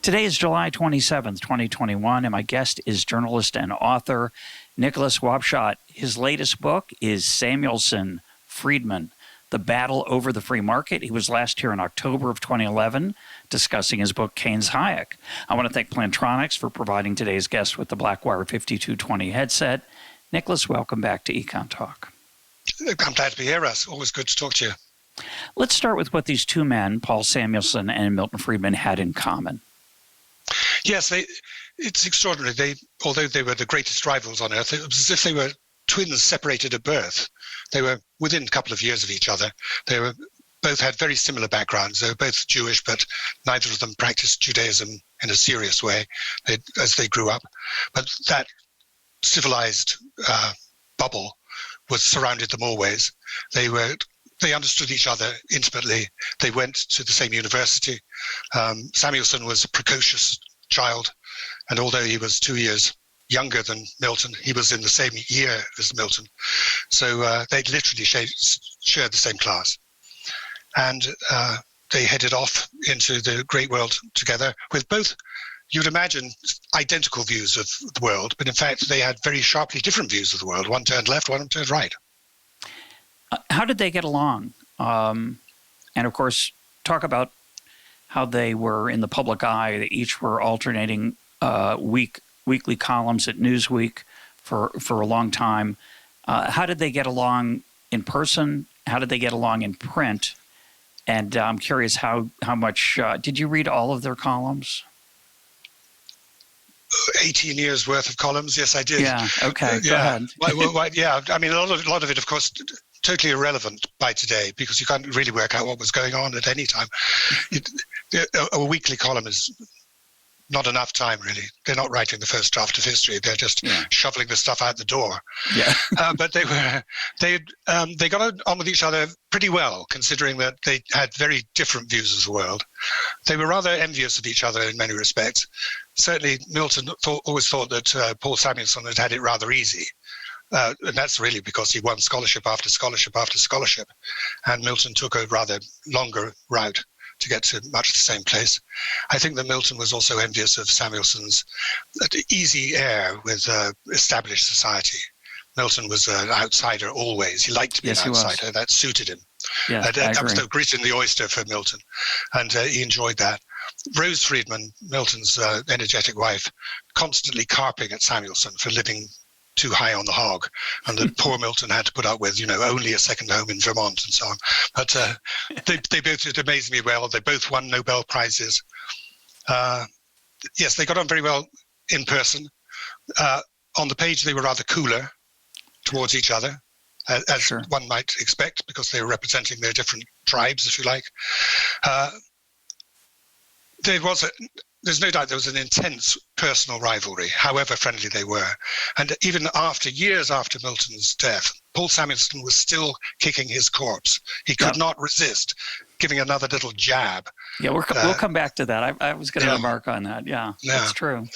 Today is July 27th, 2021, and my guest is journalist and author Nicholas Wapshott. His latest book is Samuelson Friedman, The Battle Over the Free Market. He was last here in October of 2011 discussing his book, Keynes Hayek. I want to thank Plantronics for providing today's guest with the Blackwire 5220 headset. Nicholas, welcome back to EconTalk. I'm glad to be here, Russ. Always good to talk to you. Let's start with what these two men, Paul Samuelson and Milton Friedman, had in common. Yes, it's extraordinary. Although they were the greatest rivals on earth, it was as if they were twins separated at birth. They were within a couple of years of each other. Both had very similar backgrounds. They were both Jewish, but neither of them practiced Judaism in a serious way as they grew up. But that civilized bubble surrounded them always. They understood each other intimately. They went to the same university. Samuelson was a precocious child, and although he was 2 years younger than Milton, he was in the same year as Milton. So they literally shared the same class. And they headed off into the great world together with both, you'd imagine, identical views of the world, but in fact they had very sharply different views of the world. One turned left, one turned right. How did they get along? And of course, talk about how they were in the public eye. They each were alternating weekly columns at Newsweek for a long time. How did they get along in person? How did they get along in print? And I'm curious how much did you read all of their columns? 18 years worth of columns. Yes, I did. Yeah. Okay. Go ahead. Yeah. I mean, a lot of it, of course, totally irrelevant by today because you can't really work out what was going on at any time. A weekly column is not enough time, really. They're not writing the first draft of history. They're just shoveling the stuff out the door. Yeah. But they got on with each other pretty well, considering that they had very different views of the world. They were rather envious of each other in many respects. Certainly, Milton always thought that Paul Samuelson had it rather easy. And that's really because he won scholarship after scholarship after scholarship. And Milton took a rather longer route to get to much the same place. I think that Milton was also envious of Samuelson's easy air with established society. Milton was an outsider always. He liked to be an outsider. That suited him. Yeah, that was the grit in the oyster for Milton. And he enjoyed that. Rose Friedman, Milton's energetic wife, constantly carping at Samuelson for living too high on the hog, and that poor Milton had to put up with, only a second home in Vermont and so on. But they both did amazingly well. They both won Nobel Prizes. Yes, they got on very well in person. On the page, they were rather cooler towards each other, as one might expect, because they were representing their different tribes, if you like. There's no doubt there was an intense personal rivalry, however friendly they were. And even years after Milton's death, Paul Samuelson was still kicking his corpse. He could not resist giving another little jab. Yeah, we'll come back to that. I was going to remark on that. Yeah, that's true.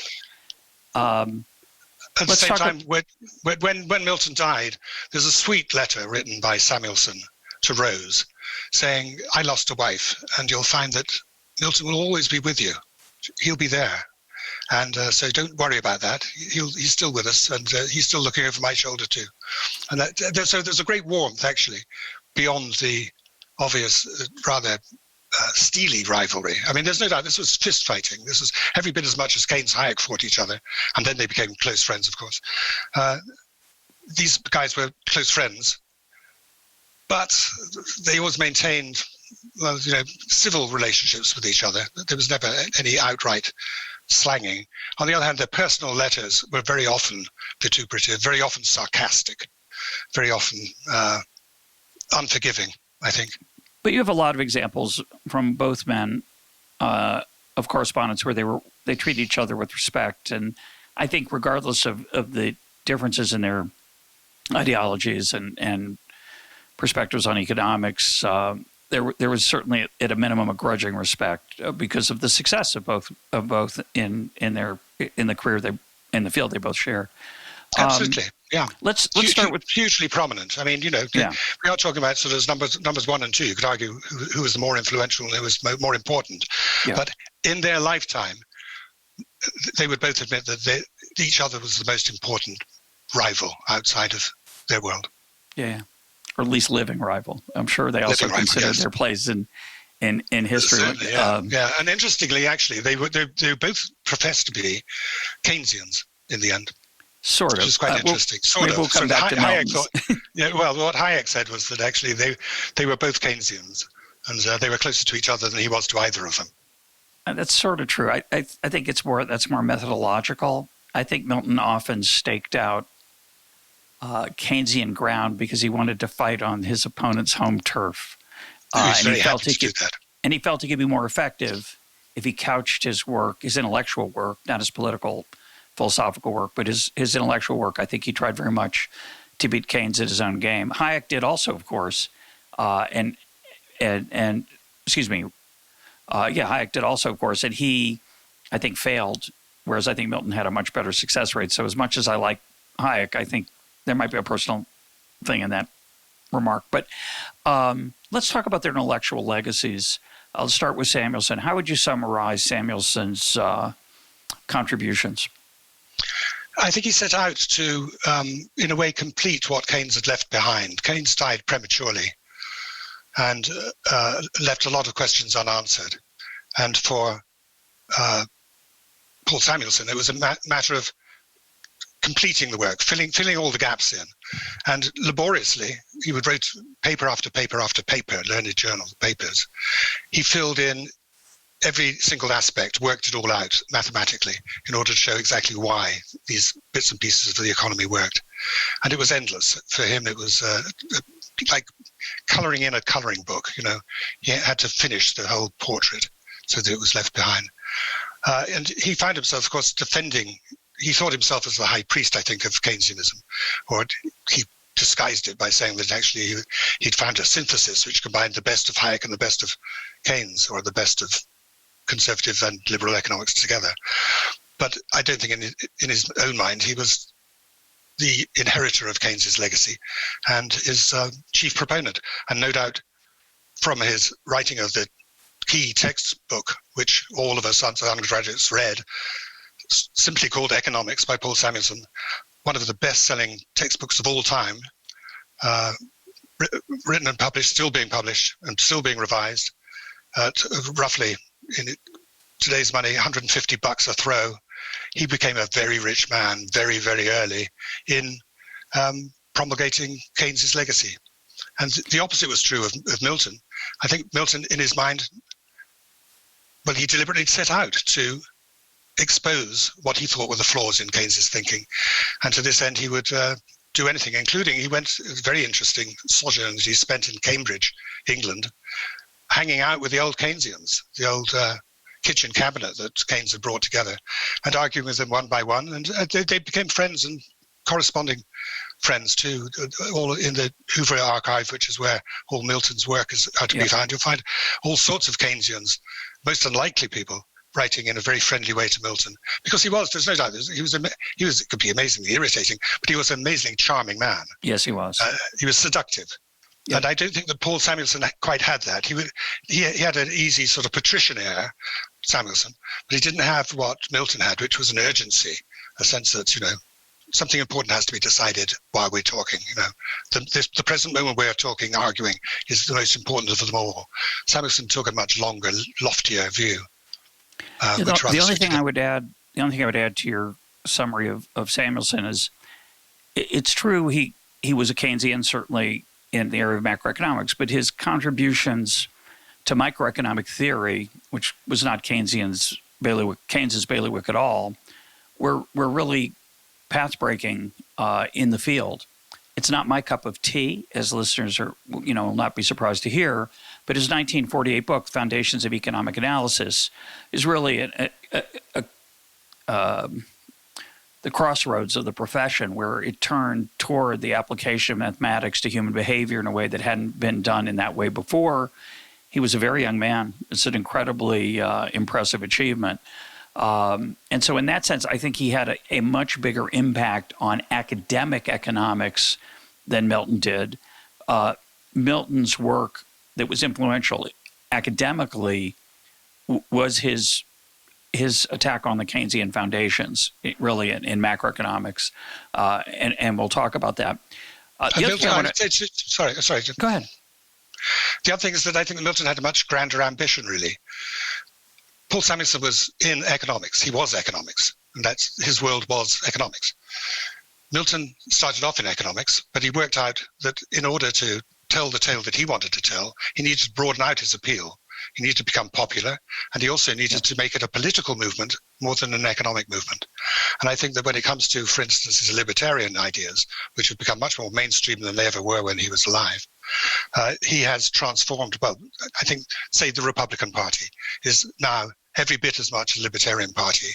At the same time, when Milton died, there's a sweet letter written by Samuelson to Rose saying, "I lost a wife, and you'll find that Milton will always be with you. He'll be there. And so don't worry about that. He's still with us, and he's still looking over my shoulder too." And so there's a great warmth, actually, beyond the obvious, rather steely rivalry. I mean, there's no doubt this was fist fighting. This was every bit as much as Keynes Hayek fought each other, and then they became close friends, of course. These guys were close friends, but they always maintained civil relationships with each other. There was never any outright slanging. On the other hand, their personal letters were very often vituperative, very often sarcastic, very often unforgiving, I think. But you have a lot of examples from both men of correspondence where they treat each other with respect. And I think regardless of the differences in their ideologies and perspectives on economics, there was certainly at a minimum a grudging respect because of the success of both in the career in the field they both share. Absolutely, yeah. Let's start with hugely prominent. I mean, we are talking about sort of numbers 1 and 2. You could argue who was the more influential and who was more important. Yeah. But in their lifetime, they would both admit that each other was the most important rival outside of their world. Yeah, or at least living rival. I'm sure they also considered their place in history. Certainly, yeah. And interestingly, actually, they both professed to be Keynesians in the end. Sort of. Which is quite interesting. Sort of. We'll come back to Hayek thought, what Hayek said was that actually they were both Keynesians, and they were closer to each other than he was to either of them. That's sort of true. I think that's more methodological. I think Milton often staked out Keynesian ground because he wanted to fight on his opponent's home turf. And he felt he could be more effective if he couched his work, his intellectual work, not his political, philosophical work, but his intellectual work. I think he tried very much to beat Keynes at his own game. Hayek did also, of course, Hayek did also, of course, and he, I think, failed, whereas I think Milton had a much better success rate. So as much as I like Hayek, I think there might be a personal thing in that remark. But let's talk about their intellectual legacies. I'll start with Samuelson. How would you summarize Samuelson's contributions? I think he set out to, in a way, complete what Keynes had left behind. Keynes died prematurely and left a lot of questions unanswered. And for Paul Samuelson, it was a matter of completing the work, filling all the gaps in. And laboriously, he would write paper after paper after paper, learned journal papers. He filled in every single aspect, worked it all out mathematically in order to show exactly why these bits and pieces of the economy worked. And it was endless. For him, it was like colouring in a colouring book. He had to finish the whole portrait so that it was left behind. And he found himself, of course, he thought himself as the high priest, I think, of Keynesianism, or he disguised it by saying that actually he'd found a synthesis which combined the best of Hayek and the best of Keynes, or the best of conservative and liberal economics together. But I don't think in his own mind he was the inheritor of Keynes's legacy and his chief proponent. And no doubt from his writing of the key textbook, which all of us undergraduates read, simply called Economics by Paul Samuelson, one of the best-selling textbooks of all time, written and published, still being published and still being revised, at roughly, in today's money, $150 a throw. He became a very rich man very, very early in promulgating Keynes's legacy. And the opposite was true of Milton. I think Milton, in his mind, he deliberately set out to expose what he thought were the flaws in Keynes's thinking. And to this end, he would do anything, including he went, very interesting sojourns he spent in Cambridge, England, hanging out with the old Keynesians, the old kitchen cabinet that Keynes had brought together, and arguing with them one by one. And they became friends and corresponding friends too, all in the Hoover archive, which is where all Milton's work is to be found. You'll find all sorts of Keynesians, most unlikely people, writing in a very friendly way to Milton, because there's no doubt, it could be amazingly irritating, but he was an amazingly charming man. Yes, he was. He was seductive. Yep. And I don't think that Paul Samuelson quite had that. He had an easy sort of patrician air, Samuelson, but he didn't have what Milton had, which was an urgency, a sense that, something important has to be decided while we're talking. The present moment we're talking, arguing, is the most important of them all. Samuelson took a much longer, loftier view. The only thing I would add to your summary of Samuelson is, it's true he was a Keynesian, certainly in the area of macroeconomics, but his contributions to microeconomic theory, which was not Keynes's bailiwick at all, were really path-breaking in the field. It's not my cup of tea, as listeners will not be surprised to hear, but his 1948 book, Foundations of Economic Analysis, is really the crossroads of the profession, where it turned toward the application of mathematics to human behavior in a way that hadn't been done in that way before. He was a very young man. It's an incredibly impressive achievement. And so in that sense, I think he had a much bigger impact on academic economics than Milton did. Milton's work that was influential academically was his his attack on the Keynesian foundations, really in macroeconomics, and we'll talk about that. Sorry. Go ahead. The other thing is that I think that Milton had a much grander ambition, really. Paul Samuelson was in economics. He was economics, and his world was economics. Milton started off in economics, but he worked out that in order to tell the tale that he wanted to tell, he needed to broaden out his appeal. He needed to become popular, and he also needed to make it a political movement more than an economic movement. And I think that when it comes to, for instance, his libertarian ideas, which have become much more mainstream than they ever were when he was alive, he has transformed. Well, I think, say, the Republican Party is now every bit as much a libertarian party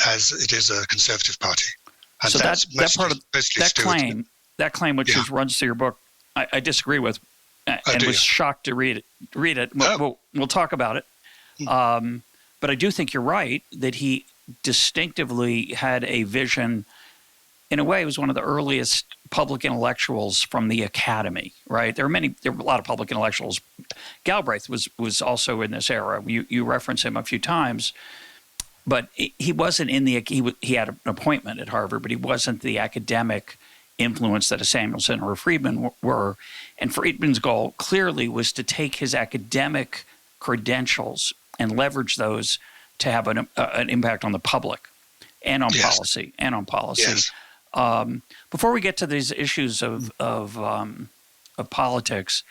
as it is a conservative party. And so that part of that claim, which runs through your book, I disagree with, and was shocked to read it. We'll talk about it. But I do think you're right that he distinctively had a vision. In a way, he was one of the earliest public intellectuals from the academy, right? There were a lot of public intellectuals. Galbraith was also in this era. You reference him a few times, but he wasn't in he had an appointment at Harvard, but he wasn't the academic influence that a Samuelson or a Friedman were. And Friedman's goal clearly was to take his academic credentials and leverage those to have an impact on the public and on policy. Yes. Before we get to these issues of politics,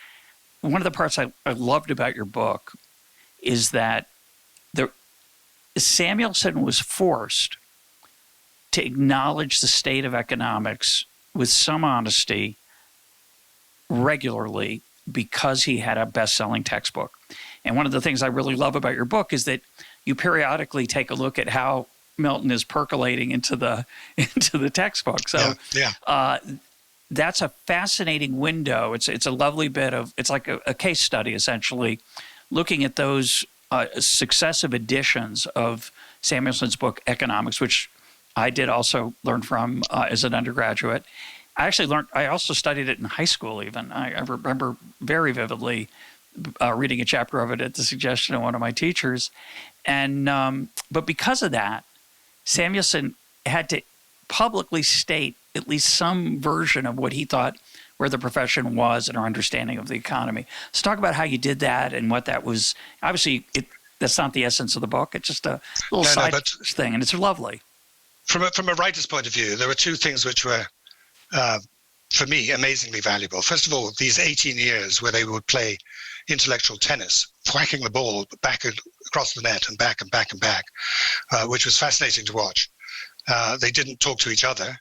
one of the parts I loved about your book is that Samuelson was forced to acknowledge the state of economics with some honesty regularly because he had a best-selling textbook. And one of the things I really love about your book is that you periodically take a look at how Milton is percolating into the textbook. So that's a fascinating window. It's a lovely bit of – it's like a case study essentially, looking at those successive editions of Samuelson's book Economics, which I did also learn from as an undergraduate. I also studied it in high school even. I remember very vividly reading a chapter of it at the suggestion of one of my teachers. And but because of that, Samuelson had to publicly state at least some version of what he thought where the profession was and our understanding of the economy. So talk about how you did that and what that was. Obviously, that's not the essence of the book. It's just a little side thing, and it's lovely. From a writer's point of view, there were two things which were, for me, amazingly valuable. First of all, these 18 years where they would play intellectual tennis, whacking the ball back across the net and back and back and back, which was fascinating to watch. They didn't talk to each other.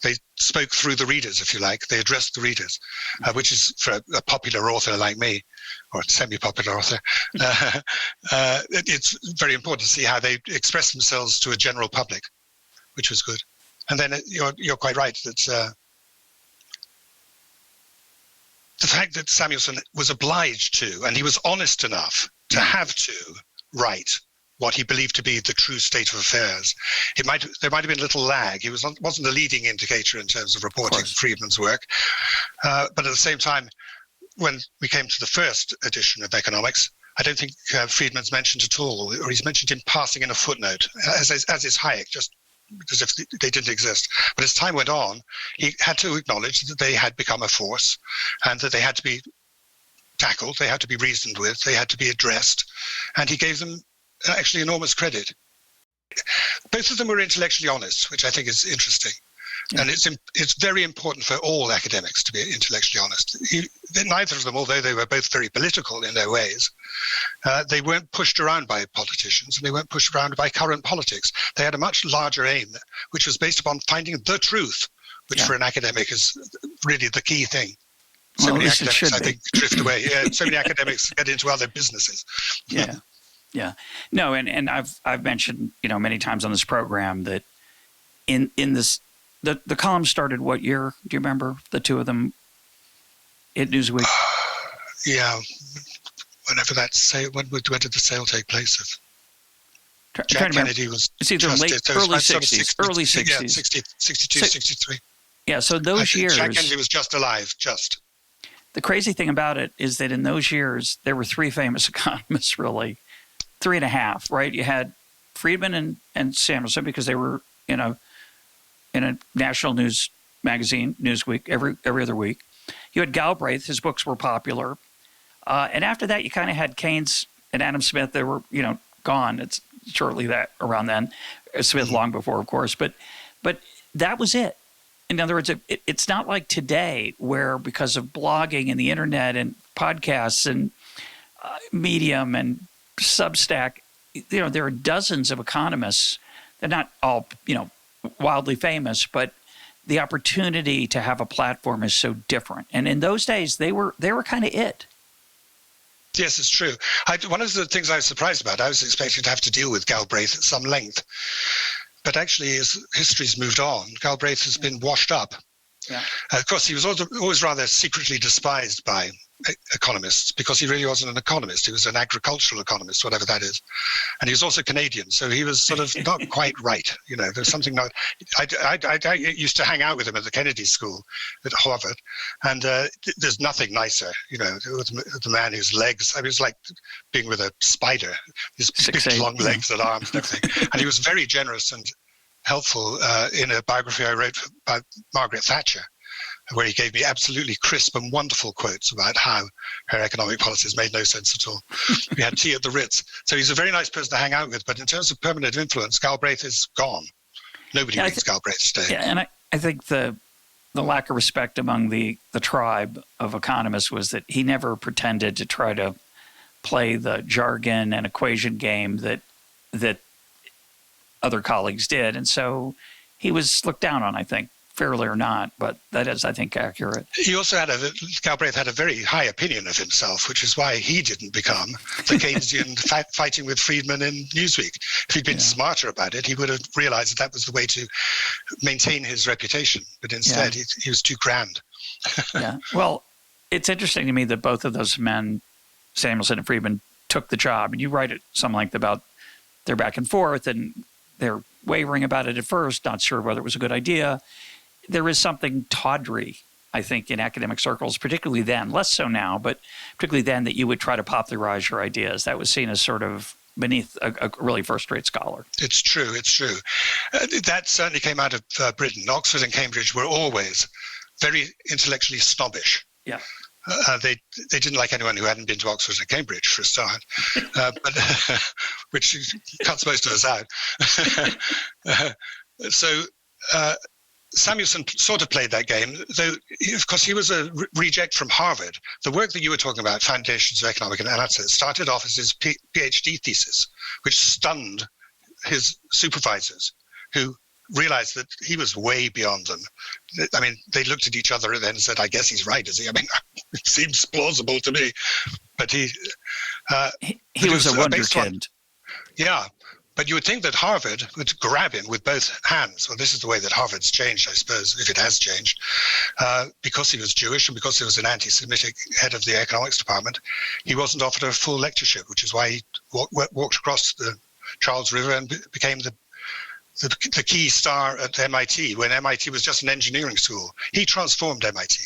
They spoke through the readers, if you like. They addressed the readers, which is, for a popular author like me, or a semi-popular author, it's very important to see how they express themselves to a general public, which was good. And then you're quite right that the fact that Samuelson was obliged to, and he was honest enough to have to write what he believed to be the true state of affairs. There might have been a little lag. He wasn't a leading indicator in terms of reporting Friedman's work. But at the same time, when we came to the first edition of Economics, I don't think Friedman's mentioned at all, or he's mentioned in passing in a footnote, as is Hayek, just as if they didn't exist. But as time went on, he had to acknowledge that they had become a force and that they had to be tackled, they had to be reasoned with, they had to be addressed, and he gave them actually enormous credit. Both of them were intellectually honest, which I think is interesting. Yeah. And it's very important for all academics to be intellectually honest. Neither of them, although they were both very political in their ways, they weren't pushed around by politicians and they weren't pushed around by current politics. They had a much larger aim, which was based upon finding the truth, which for an academic is really the key thing. So many academics, I think, drift away. Yeah, so many academics get into other businesses. Yeah. No, and I've mentioned, many times on this program that in this the column started what year? Do you remember the two of them at Newsweek? Whenever that sale, when did the sale take place? Jack Kennedy was it's either early 60s. Yeah, 62, 63. Yeah, so those years. Jack Kennedy was just alive, just. The crazy thing about it is that in those years, there were three famous economists, really. 3.5, right? You had Friedman and Samuelson, because they were in a national news magazine, Newsweek, every other week. You had Galbraith; his books were popular, and after that, you kind of had Keynes and Adam Smith. They were gone. It's shortly around then. Smith long before, of course, but that was it. In other words, it's not like today where because of blogging and the internet and podcasts and Medium and Substack, there are dozens of economists. They're not all, wildly famous, but the opportunity to have a platform is so different. And in those days, they were kind of it. Yes, it's true. One of the things I was surprised about, I was expecting to have to deal with Galbraith at some length. But actually, as history's moved on, Galbraith has been washed up. Yeah. Of course, he was always rather secretly despised by economists because he really wasn't an economist. He was an agricultural economist, whatever that is. And he was also Canadian, so he was sort of not quite right. There's something not... I used to hang out with him at the Kennedy School at Harvard, and there's nothing nicer, with the man whose legs... I mean, it was like being with a spider, his big, long legs and arms and everything. And he was very generous and helpful in a biography I wrote about Margaret Thatcher, where he gave me absolutely crisp and wonderful quotes about how her economic policies made no sense at all. We had tea at the Ritz. So he's a very nice person to hang out with. But in terms of permanent influence, Galbraith is gone. Nobody reads Galbraith today. Yeah, and I think the lack of respect among the tribe of economists was that he never pretended to try to play the jargon and equation game that other colleagues did. And so he was looked down on, I think, fairly or not, but that is, I think, accurate. He also Galbraith had a very high opinion of himself, which is why he didn't become the Keynesian fighting with Friedman in Newsweek. If he'd been smarter about it, he would have realized that was the way to maintain his reputation. But instead, he was too grand. Yeah. Well, it's interesting to me that both of those men, Samuelson and Friedman, took the job. And you write it some length about their back and forth, and they're wavering about it at first, not sure whether it was a good idea. There is something tawdry, I think, in academic circles, particularly then, less so now, but particularly then, that you would try to popularize your ideas. That was seen as sort of beneath a really first-rate scholar. It's true. That certainly came out of Britain. Oxford and Cambridge were always very intellectually snobbish. Yeah. They didn't like anyone who hadn't been to Oxford and Cambridge, for a start, but which cuts most of us out. So Samuelson sort of played that game, though, of course, he was a reject from Harvard. The work that you were talking about, Foundations of Economic Analysis, started off as his PhD thesis, which stunned his supervisors, who realized that he was way beyond them. I mean, they looked at each other and then said, I guess he's right, is he? I mean, it seems plausible to me. But he was a wonder kid. Yeah. But you would think that Harvard would grab him with both hands. Well, this is the way that Harvard's changed, I suppose, if it has changed. Because he was Jewish and because he was an anti-Semitic head of the economics department, he wasn't offered a full lectureship, which is why he walked across the Charles River and became the key star at MIT, when MIT was just an engineering school. He transformed MIT.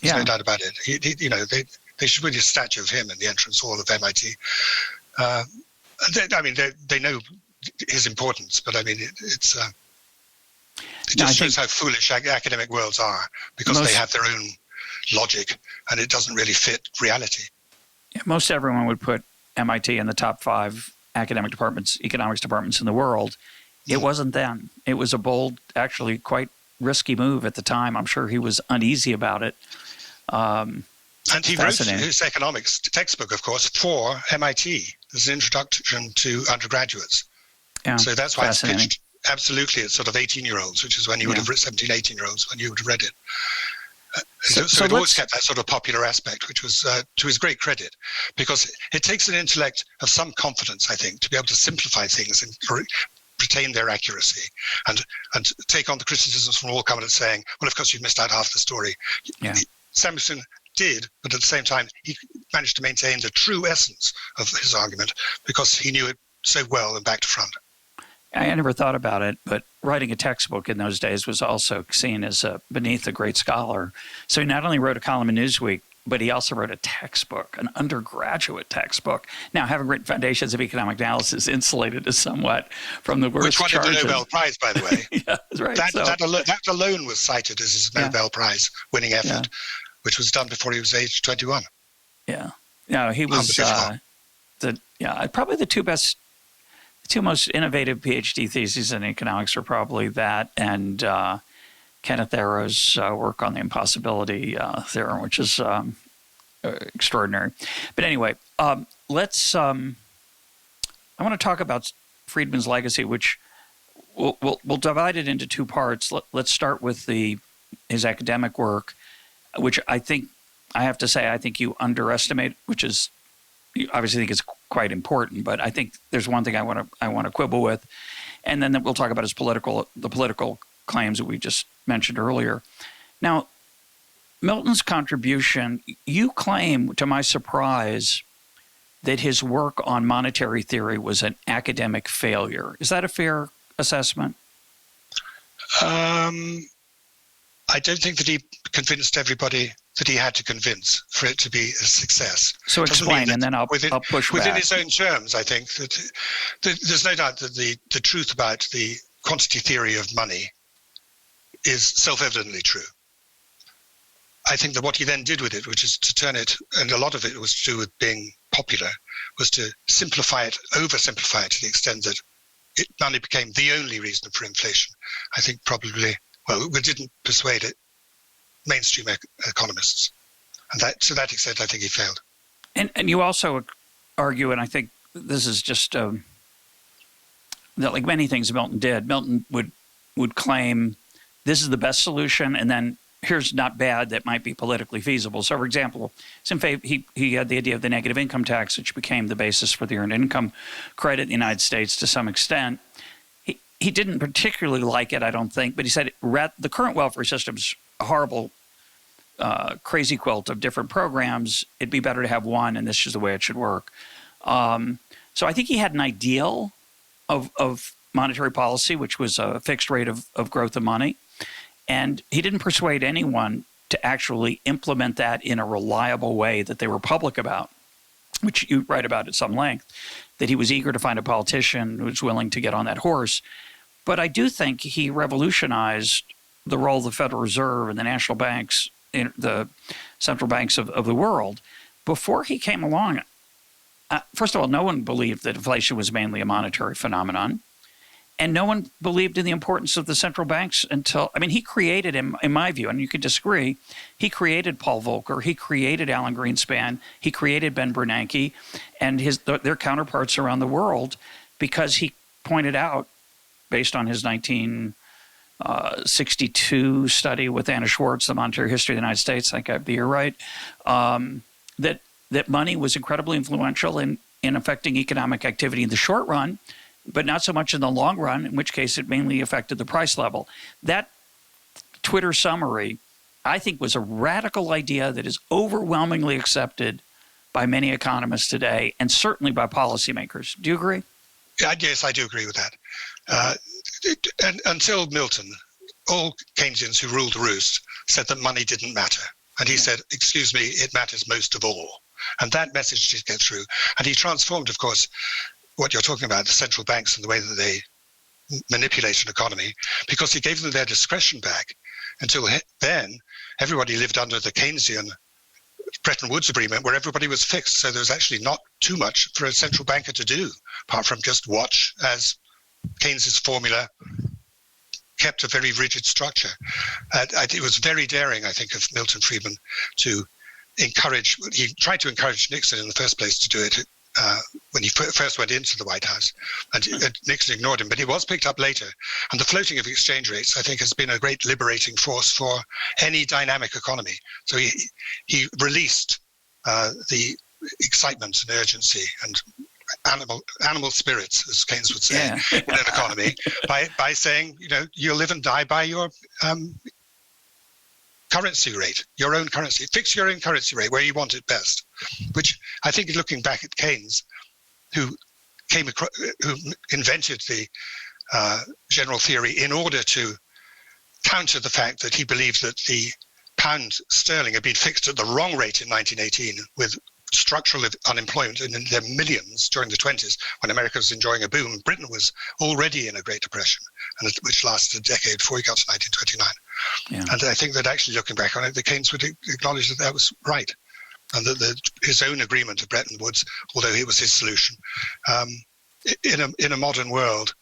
There's no doubt about it. They should put a statue of him in the entrance hall of MIT. They know his importance, but I mean, it just shows how foolish academic worlds are, because they have their own logic and it doesn't really fit reality. Yeah, most everyone would put MIT in the top 5 academic departments, economics departments in the world. It wasn't then. It was a bold, actually quite risky move at the time. I'm sure he was uneasy about it. And he wrote his economics textbook, of course, for MIT as an introduction to undergraduates. Yeah, so that's why it's pitched absolutely at sort of 18-year-olds, which is when you would have 17, 18-year-olds when you would have read it. So it always kept that sort of popular aspect, which was to his great credit, because it takes an intellect of some confidence, I think, to be able to simplify things and retain their accuracy and take on the criticisms from all comers saying, well, of course, you've missed out half the story. Yeah. Samuelson did, but at the same time, he managed to maintain the true essence of his argument because he knew it so well and back to front. I never thought about it, but writing a textbook in those days was also seen as beneath a great scholar. So he not only wrote a column in Newsweek but he also wrote a textbook, an undergraduate textbook. Now, having written Foundations of Economic Analysis insulated us somewhat from the worst charges. Which won charges. the Nobel Prize, by the way. Yeah, that's right. That alone was cited as his Nobel Prize winning effort, which was done before he was age 21. Yeah. No, he was probably the two most innovative PhD theses in economics were probably that and Kenneth Arrow's work on the impossibility theorem, which is extraordinary. But anyway, I want to talk about Friedman's legacy, which we'll divide it into two parts. Let's start with his academic work, which I think you underestimate, which is you obviously think is quite important, but I think there's one thing I want to quibble with, and then we'll talk about the political claims that we just mentioned earlier. Now, Milton's contribution, you claim, to my surprise, that his work on monetary theory was an academic failure. Is that a fair assessment? I don't think that he convinced everybody that he had to convince for it to be a success. So explain, and then I'll push back. Within his own terms, I think that there's no doubt that the truth about the quantity theory of money is self-evidently true. I think that what he then did with it, which is to turn it, and a lot of it was to do with being popular, was to oversimplify it to the extent that money became the only reason for inflation. I think probably, we didn't persuade it mainstream economists. And to that extent, I think he failed. And you also argue, and I think this is just that, like many things Milton did, Milton would claim this is the best solution, and then here's not bad that might be politically feasible. So, for example, he had the idea of the negative income tax, which became the basis for the earned income credit in the United States to some extent. He didn't particularly like it, I don't think, but he said the current welfare system's a horrible crazy quilt of different programs. It'd be better to have one, and this is the way it should work. So I think he had an ideal of monetary policy, which was a fixed rate of growth of money. And he didn't persuade anyone to actually implement that in a reliable way that they were public about, which you write about at some length, that he was eager to find a politician who was willing to get on that horse. But I do think he revolutionized the role of the Federal Reserve and the national banks, the central banks of the world. Before he came along, first of all, no one believed that inflation was mainly a monetary phenomenon. And no one believed in the importance of the central banks until, he created, in my view, and you could disagree, he created Paul Volcker, he created Alan Greenspan, he created Ben Bernanke and their counterparts around the world, because he pointed out, based on his 1962 study with Anna Schwartz, The Monetary History of the United States, I think I have the year right, that money was incredibly influential in affecting economic activity in the short run, but not so much in the long run, in which case it mainly affected the price level. That Twitter summary, I think, was a radical idea that is overwhelmingly accepted by many economists today, and certainly by policymakers. Do you agree? Yes, I do agree with that. And until Milton, all Keynesians who ruled the roost said that money didn't matter. And he said, excuse me, it matters most of all. And that message did get through. And he transformed, of course, what you're talking about, the central banks and the way that they manipulate an economy, because he gave them their discretion back. Until then, everybody lived under the Keynesian Bretton Woods Agreement, where everybody was fixed. So there was actually not too much for a central banker to do, apart from just watch as Keynes's formula kept a very rigid structure. It was very daring, I think, of Milton Friedman to encourage. He tried to encourage Nixon in the first place to do it when he first went into the White House, and Nixon ignored him, but he was picked up later. And the floating of exchange rates, I think, has been a great liberating force for any dynamic economy. So he released the excitement and urgency and animal spirits, as Keynes would say, in an economy by saying, you'll live and die by your currency rate, your own currency. Fix your own currency rate where you want it best, which I think, looking back at Keynes, who invented the general theory in order to counter the fact that he believed that the pound sterling had been fixed at the wrong rate in 1918 with structural unemployment in their millions during the 20s, when America was enjoying a boom. Britain was already in a Great Depression, and which lasted a decade before he got to 1929. Yeah. And I think that actually looking back on it, the Keynes would acknowledge that that was right, and that his own agreement of Bretton Woods, although it was his solution, in a modern world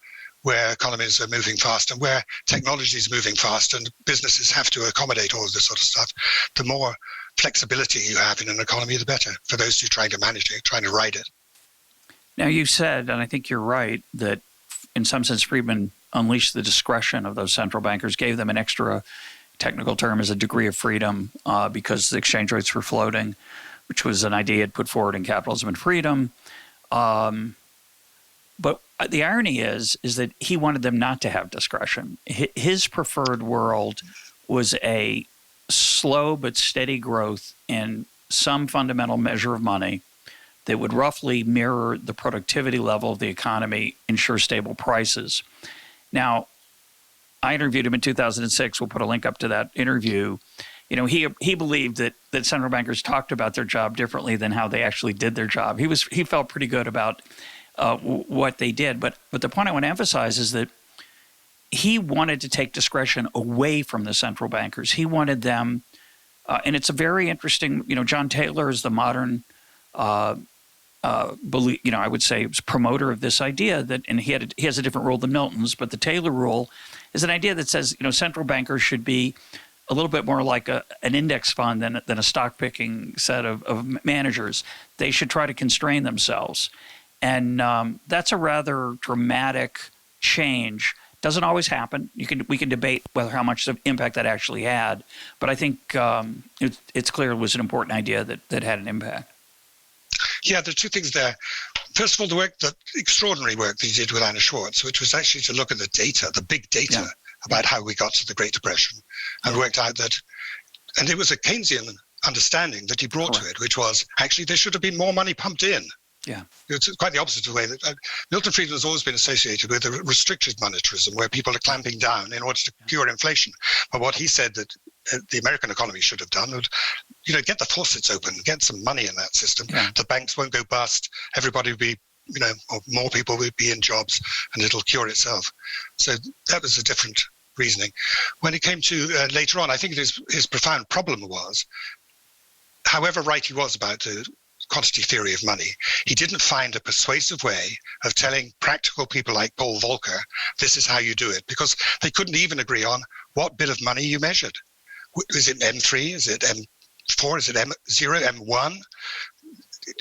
where economies are moving fast and where technology is moving fast and businesses have to accommodate all of this sort of stuff, the more flexibility you have in an economy, the better for those who are trying to manage it, trying to ride it. Now, you said, and I think you're right, that in some sense Friedman unleashed the discretion of those central bankers, gave them an extra technical term as a degree of freedom because the exchange rates were floating, which was an idea he'd put forward in Capitalism and Freedom. But the irony is that he wanted them not to have discretion. His preferred world was a slow but steady growth in some fundamental measure of money that would roughly mirror the productivity level of the economy, ensure stable prices. Now, I interviewed him in 2006. We'll put a link up to that interview. You know, he believed that central bankers talked about their job differently than how they actually did their job. He felt pretty good about what they did. But the point I want to emphasize is that he wanted to take discretion away from the central bankers. He wanted them, and it's a very interesting, John Taylor is the modern, I would say promoter of this idea that, and he has a different rule than Milton's, but the Taylor rule is an idea that says, central bankers should be a little bit more like an index fund than a stock picking set of managers. They should try to constrain themselves. And that's a rather dramatic change. Doesn't always happen. We can debate how much of impact that actually had, but I think it's clear it was an important idea that had an impact. Yeah, there are two things there. First of all, the extraordinary work that he did with Anna Schwartz, which was actually to look at the data, the big data about how we got to the Great Depression, and worked out that, and it was a Keynesian understanding that he brought to it, which was actually there should have been more money pumped in. Yeah, it's quite the opposite of the way that Milton Friedman has always been associated with a restricted monetarism, where people are clamping down in order to cure inflation. But what he said that the American economy should have done would, get the faucets open, get some money in that system. Yeah. The banks won't go bust. Everybody will be, or more people will be in jobs, and it'll cure itself. So that was a different reasoning. When it came to later on, I think his profound problem was, however right he was about the quantity theory of money, he didn't find a persuasive way of telling practical people like Paul Volcker, this is how you do it, because they couldn't even agree on what bit of money you measured. Is it M3? Is it M4? Is it M0, M1?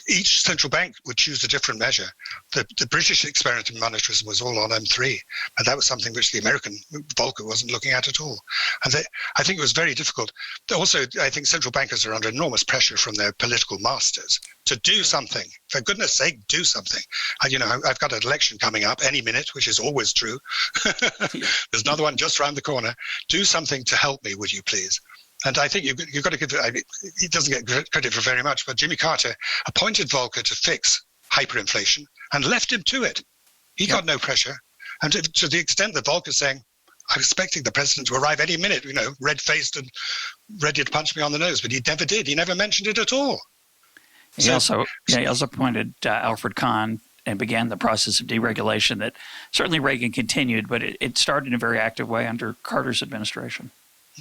Each central bank would choose a different measure. The British experiment in monetarism was all on M3, and that was something which the American Volcker wasn't looking at all. And I think it was very difficult. Also, I think central bankers are under enormous pressure from their political masters to do something. For goodness sake, do something. I've got an election coming up any minute, which is always true. There's another one just around the corner. Do something to help me, would you please? And I think you've got to give he doesn't get credit for very much, but Jimmy Carter appointed Volcker to fix hyperinflation and left him to it. He got no pressure. And to the extent that Volcker's saying, I'm expecting the president to arrive any minute, red-faced and ready to punch me on the nose, but he never did. He never mentioned it at all. He also appointed Alfred Kahn and began the process of deregulation that certainly Reagan continued, but it started in a very active way under Carter's administration.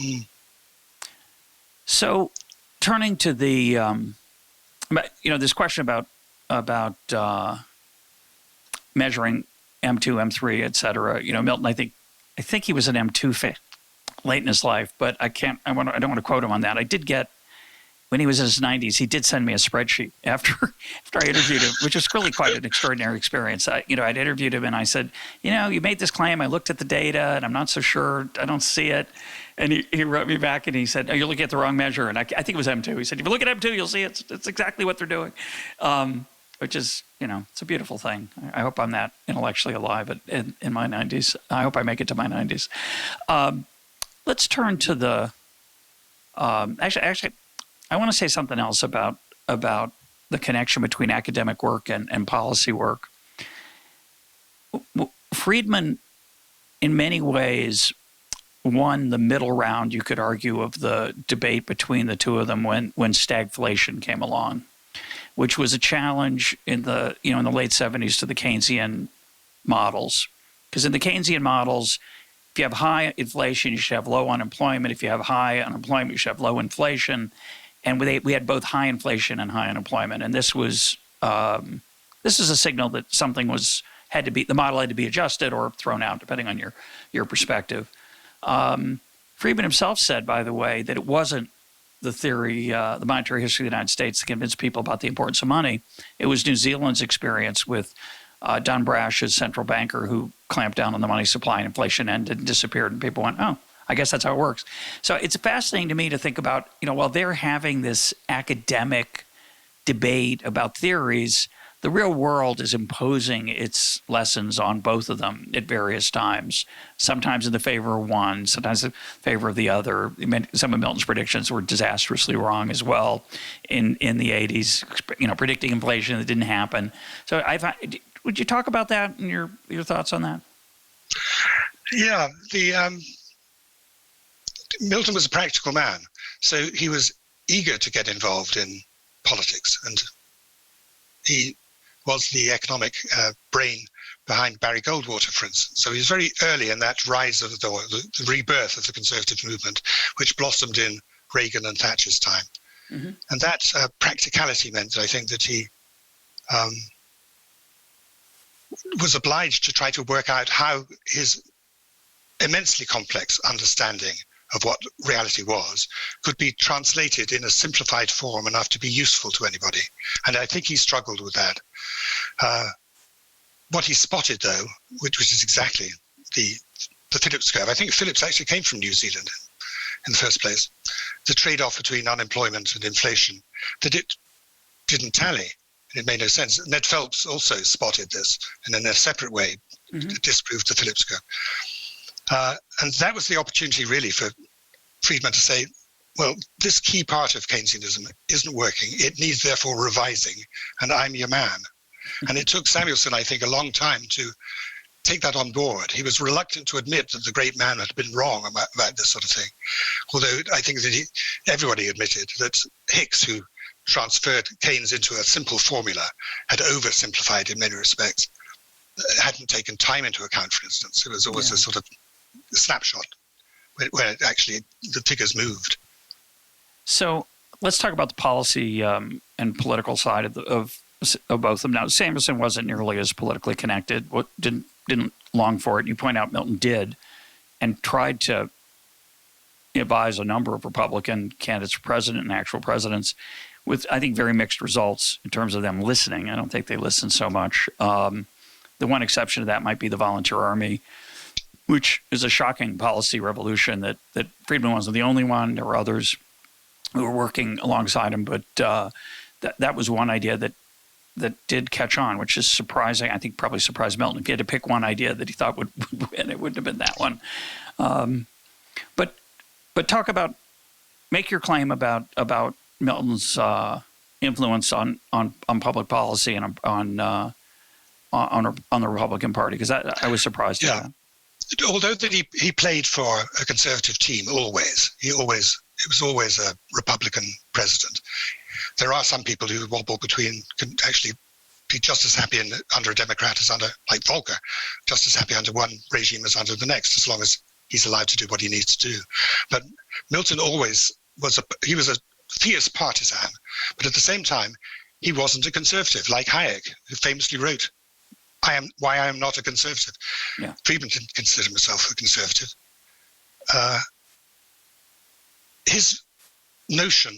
Mm. So, turning to the, this question about measuring M2, M3, et cetera. Milton, I think he was an M2 fan late in his life, but I don't want to quote him on that. I did get, when he was in his 90s, he did send me a spreadsheet after I interviewed him, which was really quite an extraordinary experience. I'd interviewed him and I said, you made this claim. I looked at the data and I'm not so sure. I don't see it. And he wrote me back and he said, you're looking at the wrong measure. And I think it was M2. He said, if you look at M2, you'll see it's exactly what they're doing, which is, it's a beautiful thing. I hope I'm that intellectually alive in my 90s. I hope I make it to my 90s. Let's turn to the actually, I want to say something else about the connection between academic work and policy work. Friedman, in many ways, won the middle round, you could argue, of the debate between the two of them when stagflation came along, which was a challenge in the late 70s to the Keynesian models. Because in the Keynesian models, if you have high inflation, you should have low unemployment. If you have high unemployment, you should have low inflation. And we had both high inflation and high unemployment. And this is a signal that something the model had to be adjusted or thrown out, depending on your perspective. Friedman himself said, by the way, that it wasn't the theory, the monetary history of the United States that convinced people about the importance of money. It was New Zealand's experience with Don Brash's central banker who clamped down on the money supply and inflation ended and disappeared, and people went, oh, I guess that's how it works. So it's fascinating to me to think about, while they're having this academic debate about theories, the real world is imposing its lessons on both of them at various times, sometimes in the favor of one, sometimes in favor of the other. Some of Milton's predictions were disastrously wrong as well in the 80s, predicting inflation that didn't happen. So would you talk about that and your thoughts on that? Yeah, Milton was a practical man, so he was eager to get involved in politics, and he was the economic brain behind Barry Goldwater, for instance. So he was very early in that rise of the rebirth of the conservative movement, which blossomed in Reagan and Thatcher's time. Mm-hmm. And that practicality meant, I think, that he was obliged to try to work out how his immensely complex understanding of what reality was could be translated in a simplified form enough to be useful to anybody. And I think he struggled with that. What he spotted, though, which is exactly the Phillips curve. I think Phillips actually came from New Zealand in the first place. The trade-off between unemployment and inflation, that it didn't tally. It made no sense. Ned Phelps also spotted this, and in a separate way, disproved the Phillips curve. And that was the opportunity, really, for Friedman to say, well, this key part of Keynesianism isn't working. It needs, therefore, revising, and I'm your man. And it took Samuelson, I think, a long time to take that on board. He was reluctant to admit that the great man had been wrong about this sort of thing. Although I think that everybody admitted that Hicks, who transferred Keynes into a simple formula, had oversimplified in many respects, hadn't taken time into account, for instance. It was always a sort of snapshot where actually the figures moved. So let's talk about the policy and political side of both of them. Now, Samuelson wasn't nearly as politically connected, didn't long for it. You point out Milton did, and tried to advise a number of Republican candidates for president and actual presidents with, I think, very mixed results in terms of them listening. I don't think they listened so much. The one exception to that might be the volunteer army, which is a shocking policy revolution that Friedman wasn't the only one. There were others who were working alongside him, but that was one idea that did catch on, which is surprising. I think probably surprised Milton. If he had to pick one idea that he thought would win, it wouldn't have been that one. But talk about, make your claim about Milton's influence on public policy and on the Republican Party, because I was surprised at that. Although that he played for a conservative team it was always a Republican president. There are some people who wobble between, can actually be just as happy under a Democrat as under, like Volcker, just as happy under one regime as under the next, as long as he's allowed to do what he needs to do. But Milton always was he was a fierce partisan, but at the same time, he wasn't a conservative, like Hayek, who famously wrote, Why I am not a conservative. Yeah. Friedman didn't consider himself a conservative. His notion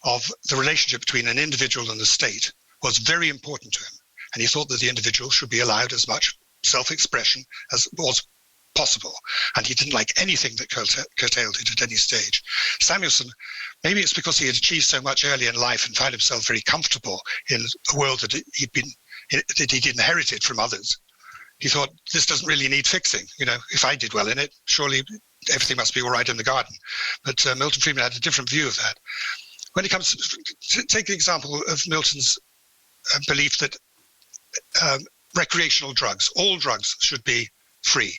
of the relationship between an individual and the state was very important to him. And he thought that the individual should be allowed as much self-expression as was possible. And he didn't like anything that curtailed it at any stage. Samuelson, maybe it's because he had achieved so much early in life and found himself very comfortable in a world that he'd inherited from others. He thought, this doesn't really need fixing. If I did well in it, surely everything must be all right in the garden. But Milton Friedman had a different view of that. When it comes to take the example of Milton's belief that recreational drugs, all drugs should be free.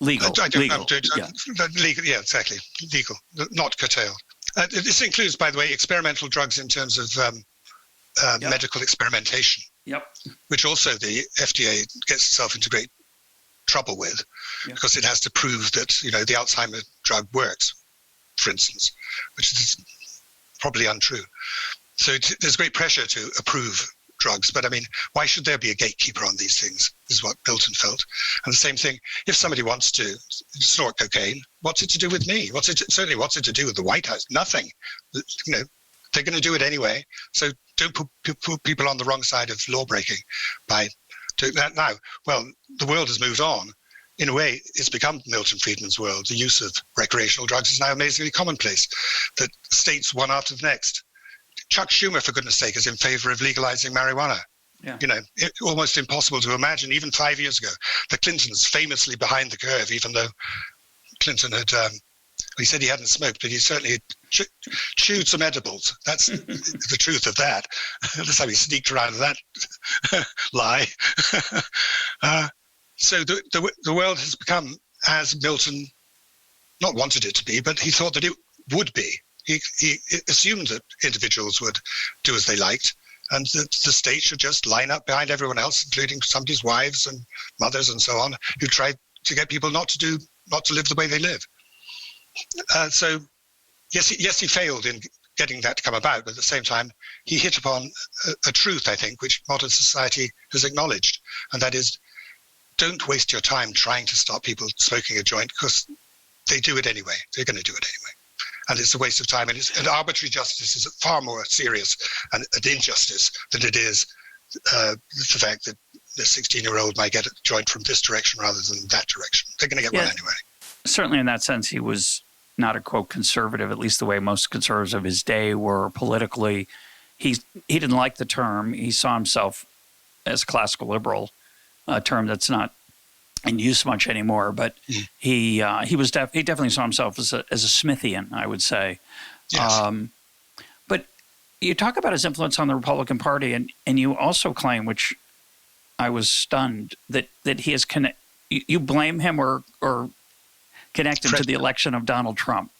Legal. Legal, yeah, exactly. Legal, not curtailed. This includes, by the way, experimental drugs in terms of medical experimentation, which also the FDA gets itself into great trouble with, because it has to prove that the Alzheimer drug works, for instance, which is probably untrue. So there's great pressure to approve drugs, but I mean, why should there be a gatekeeper on these things, is what Milton felt. And the same thing, if somebody wants to snort cocaine, what's it to do with me? What's it to do with the White House? Nothing. They're going to do it anyway, so don't put people on the wrong side of law breaking by doing that now. Well, the world has moved on. In a way, it's become Milton Friedman's world. The use of recreational drugs is now amazingly commonplace, that states one after the next. Chuck Schumer, for goodness sake, is in favor of legalizing marijuana. Yeah. Almost impossible to imagine, even 5 years ago. The Clintons famously behind the curve, even though Clinton had, he said he hadn't smoked, but he certainly had chewed some edibles. That's the truth of that. That's how he sneaked around that lie. So the world has become as Milton not wanted it to be, but he thought that it would be. He assumed that individuals would do as they liked, and that the state should just line up behind everyone else, including somebody's wives and mothers and so on, who tried to get people not to live the way they live. So, yes, he failed in getting that to come about, but at the same time, he hit upon a truth, I think, which modern society has acknowledged, and that is, don't waste your time trying to stop people smoking a joint, because they do it anyway. They're going to do it anyway. And it's a waste of time. And arbitrary justice is far more serious and an injustice than it is the fact that the 16-year-old might get a joint from this direction rather than that direction. They're going to get one anyway. Certainly in that sense, he was not a, quote, conservative, at least the way most conservatives of his day were politically. He didn't like the term. He saw himself as classical liberal, a term that's not in use much anymore, but he definitely saw himself as a Smithian, I would say. Yes. But you talk about his influence on the Republican Party, and you also claim, which I was stunned, that he is you blame him or connect him to the election of Donald Trump.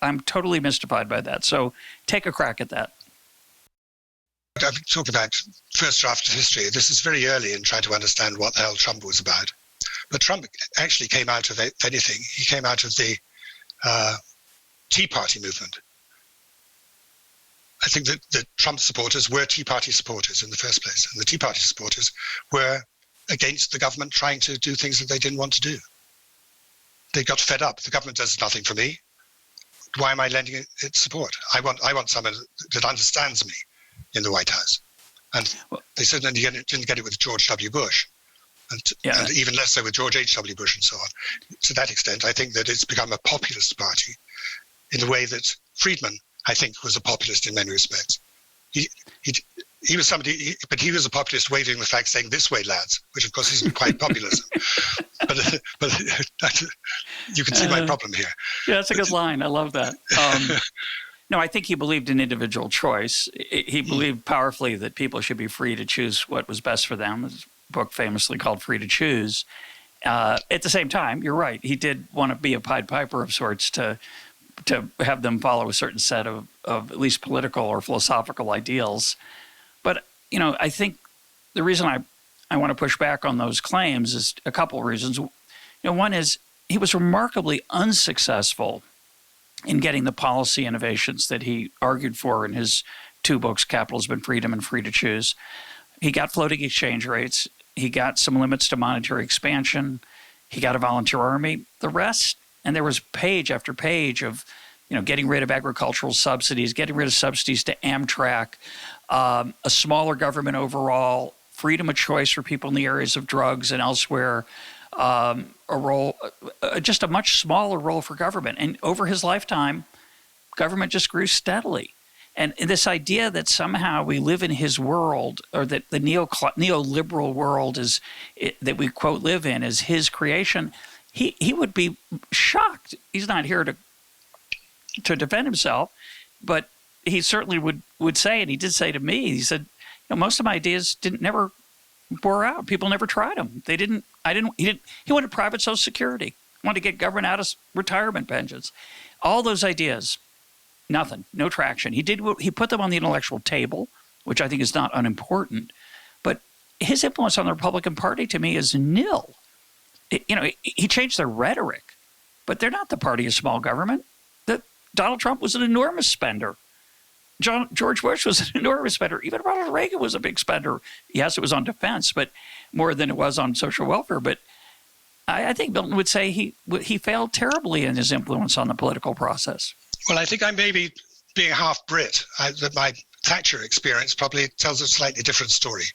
I'm totally mystified by that. So take a crack at that. I'm talking about first draft of history. This is very early in trying to understand what the hell Trump was about. But Trump actually came out of anything. He came out of the Tea Party movement. I think that Trump supporters were Tea Party supporters in the first place. And the Tea Party supporters were against the government trying to do things that they didn't want to do. They got fed up. The government does nothing for me. Why am I lending it support? I want someone that understands me in the White House. And they certainly didn't get it with George W. Bush. And even less so with George H.W. Bush and so on. To that extent, I think that it's become a populist party in the way that Friedman, I think, was a populist in many respects. He was somebody, but he was a populist waving the flag saying, "This way, lads," which of course isn't quite populism. but you can see my problem here. Yeah, that's a good line. I love that. No, I think he believed in individual choice. He believed powerfully that people should be free to choose what was best for them. His book famously called Free to Choose. At the same time, you're right. He did want to be a Pied Piper of sorts to have them follow a certain set of at least political or philosophical ideals. But, I think the reason I want to push back on those claims is a couple of reasons. One is he was remarkably unsuccessful in getting the policy innovations that he argued for in his two books, Capitalism and Freedom and Free to Choose. He got floating exchange rates. He got some limits to monetary expansion. He got a volunteer army. The rest, and there was page after page of, getting rid of agricultural subsidies, getting rid of subsidies to Amtrak, a smaller government overall, freedom of choice for people in the areas of drugs and elsewhere, just a much smaller role for government. And over his lifetime, government just grew steadily. And this idea that somehow we live in his world, or that the neoliberal world that we, quote, live in is his creation, he would be shocked. He's not here to defend himself, but he certainly would say, and he did say to me, he said, most of my ideas never bore out. People never tried them. He wanted private Social Security. wanted to get government out of retirement pensions. All those ideas, nothing, no traction. He put them on the intellectual table, which I think is not unimportant, but his influence on the Republican Party to me is nil. He changed their rhetoric, but they're not the party of small government. Donald Trump was an enormous spender. George Bush was an enormous spender. Even Ronald Reagan was a big spender. Yes, it was on defense, but more than it was on social welfare. But I think Milton would say he failed terribly in his influence on the political process. Well, I think I may be being half Brit. That my Thatcher experience probably tells a slightly different story.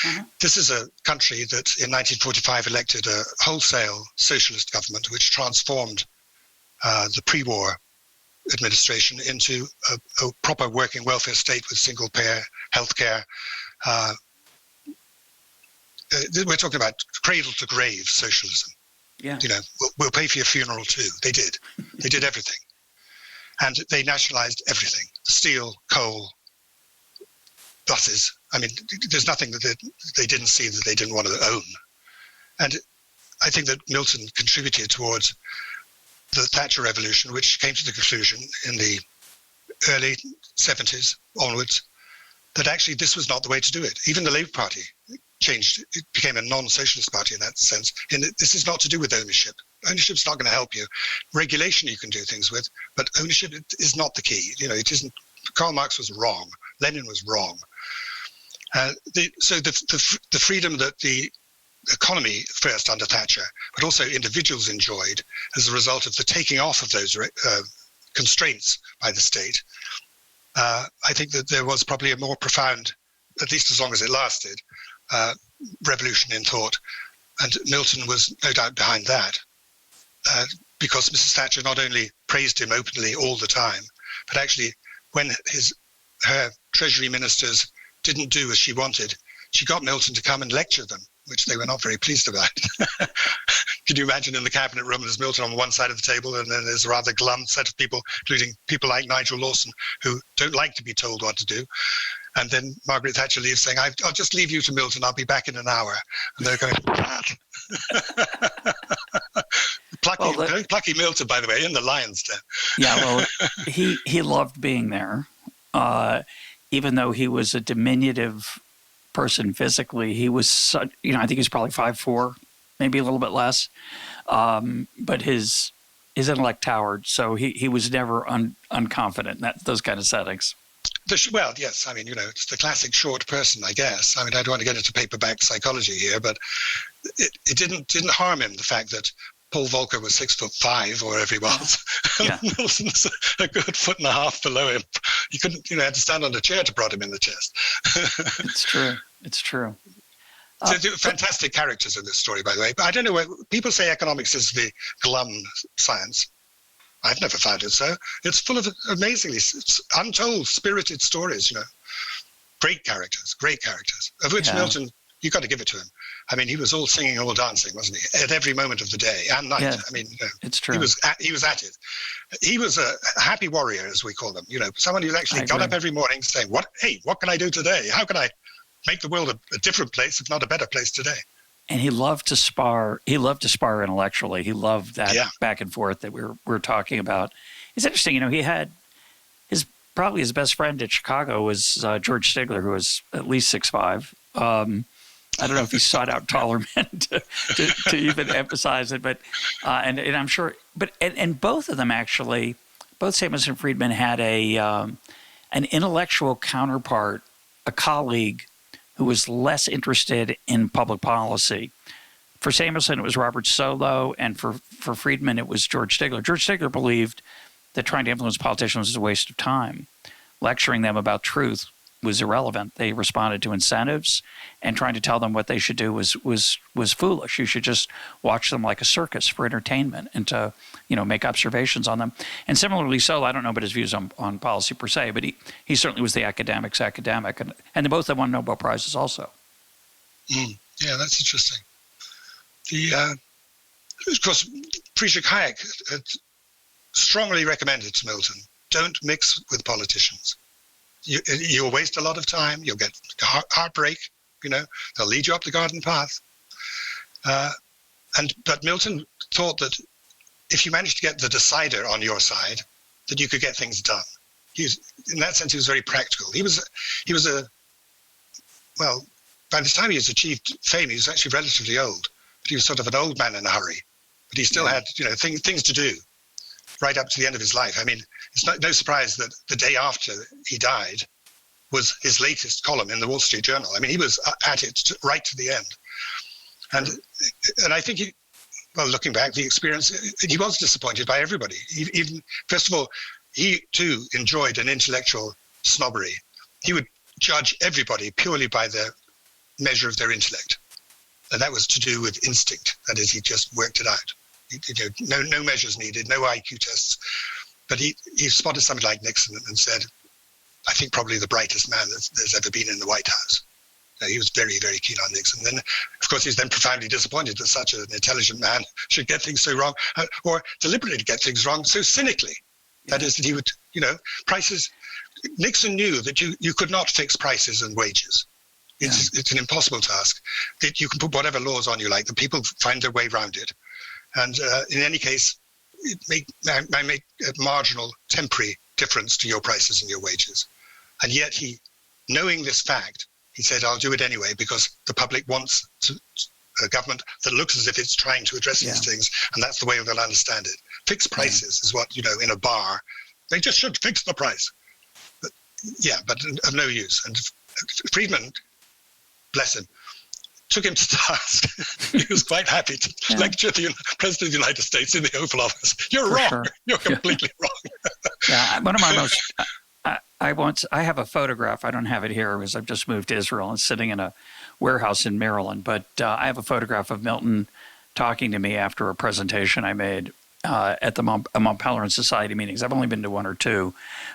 Mm-hmm. This is a country that in 1945 elected a wholesale socialist government which transformed the pre-war administration into a proper working welfare state with single-payer healthcare. We're talking about cradle-to-grave socialism. Yeah. We'll pay for your funeral too. They did. They did everything. And they nationalized everything. Steel, coal, buses. I mean, there's nothing that they didn't see that they didn't want to own. And I think that Milton contributed towards the Thatcher Revolution, which came to the conclusion in the early 70s onwards that actually this was not the way to do it. Even the Labour Party changed. It became a non-socialist party in that sense. This is not to do with ownership. Ownership's not going to help you. Regulation you can do things with, but ownership is not the key. It isn't. Karl Marx was wrong. Lenin was wrong. So the freedom that the economy first under Thatcher, but also individuals enjoyed as a result of the taking off of those constraints by the state, I think that there was probably a more profound, at least as long as it lasted, revolution in thought. And Milton was no doubt behind that, because Mrs. Thatcher not only praised him openly all the time, but actually when her Treasury ministers didn't do as she wanted, she got Milton to come and lecture them, which they were not very pleased about. Can you imagine in the cabinet room, there's Milton on one side of the table, and then there's a rather glum set of people, including people like Nigel Lawson, who don't like to be told what to do. And then Margaret Thatcher leaves saying, I'll just leave you to Milton, I'll be back in an hour. And they're going, plucky Milton, by the way, in the Lion's Den. Yeah, well, he loved being there. Even though he was a diminutive person physically, he was such, I think he was probably 5'4", maybe a little bit less. But his intellect towered, so he was never unconfident in those kind of settings. Well, yes. I mean, it's the classic short person, I guess. I mean, I don't want to get into paperback psychology here, but it didn't harm him, the fact that Paul Volcker was 6'5" or whatever he was. Yeah. Milton's a good foot and a half below him. He couldn't, had to stand on a chair to prod him in the chest. It's true. So fantastic characters in this story, by the way. But I don't know, people say economics is the glum science. I've never found it so. It's full of amazingly untold, spirited stories, Great characters, of which Milton, you got to give it to him. I mean, he was all singing, all dancing, wasn't he? At every moment of the day and night. Yeah, I mean, it's true. He was at it. He was a happy warrior, as we call them. Someone who actually got up every morning saying, "What can I do today? How can I make the world a different place, if not a better place today?" And he loved to spar. He loved to spar intellectually. He loved that back and forth that we're talking about. It's interesting, he had probably his best friend at Chicago was George Stigler, who was at least 6'5". I don't know if he sought out taller men to even emphasize it, but and I'm sure. But and both of them actually, both Samuelson Friedman had an intellectual counterpart, a colleague who was less interested in public policy. For Samuelson, it was Robert Solow, and for Friedman, it was George Stigler. George Stigler believed that trying to influence politicians was a waste of time. Lecturing them about truth was irrelevant. They responded to incentives, and trying to tell them what they should do was foolish. You should just watch them like a circus for entertainment and to make observations on them. And similarly, Solow, I don't know about his views on policy per se, but he certainly was the academic's academic, and they both have won Nobel Prizes also. Yeah, that's interesting. Of course, Friedrich Hayek had strongly recommended to Milton, don't mix with politicians. You'll waste a lot of time. You'll get heartbreak. They'll lead you up the garden path. But Milton thought that if you managed to get the decider on your side, that you could get things done. In that sense, he was very practical. He was by the time he has achieved fame, he was actually relatively old. But he was sort of an old man in a hurry. But he still had, things to do right up to the end of his life. I mean, it's no surprise that the day after he died was his latest column in the Wall Street Journal. I mean, he was at it right to the end. And I think, looking back, the experience, he was disappointed by everybody. Even first of all, he too enjoyed an intellectual snobbery. He would judge everybody purely by the measure of their intellect. And that was to do with instinct. That is, he just worked it out. No measures needed, no IQ tests. But he spotted somebody like Nixon and said, I think probably the brightest man there's ever been in the White House. He was very, very keen on Nixon. Then, of course, he's then profoundly disappointed that such an intelligent man should get things so wrong, or deliberately get things wrong so cynically. Yeah. That is, that he would, prices. Nixon knew that you could not fix prices and wages. It's an impossible task. That you can put whatever laws on you like, the people find their way around it. And in any case, it might make a marginal, temporary difference to your prices and your wages. And yet knowing this fact, he said, I'll do it anyway, because the public wants a government that looks as if it's trying to address these things, and that's the way they'll understand it. Fixed prices is what, in a bar, they just should fix the price. But of no use. And Friedman, bless him, took him to task. He was quite happy to lecture the President of the United States in the Oval Office. You're wrong. Sure. You're completely wrong. One of my most... I have a photograph. I don't have it here because I've just moved to Israel and sitting in a warehouse in Maryland. But I have a photograph of Milton talking to me after a presentation I made at the Mont Pelerin Society meetings. I've only been to one or two,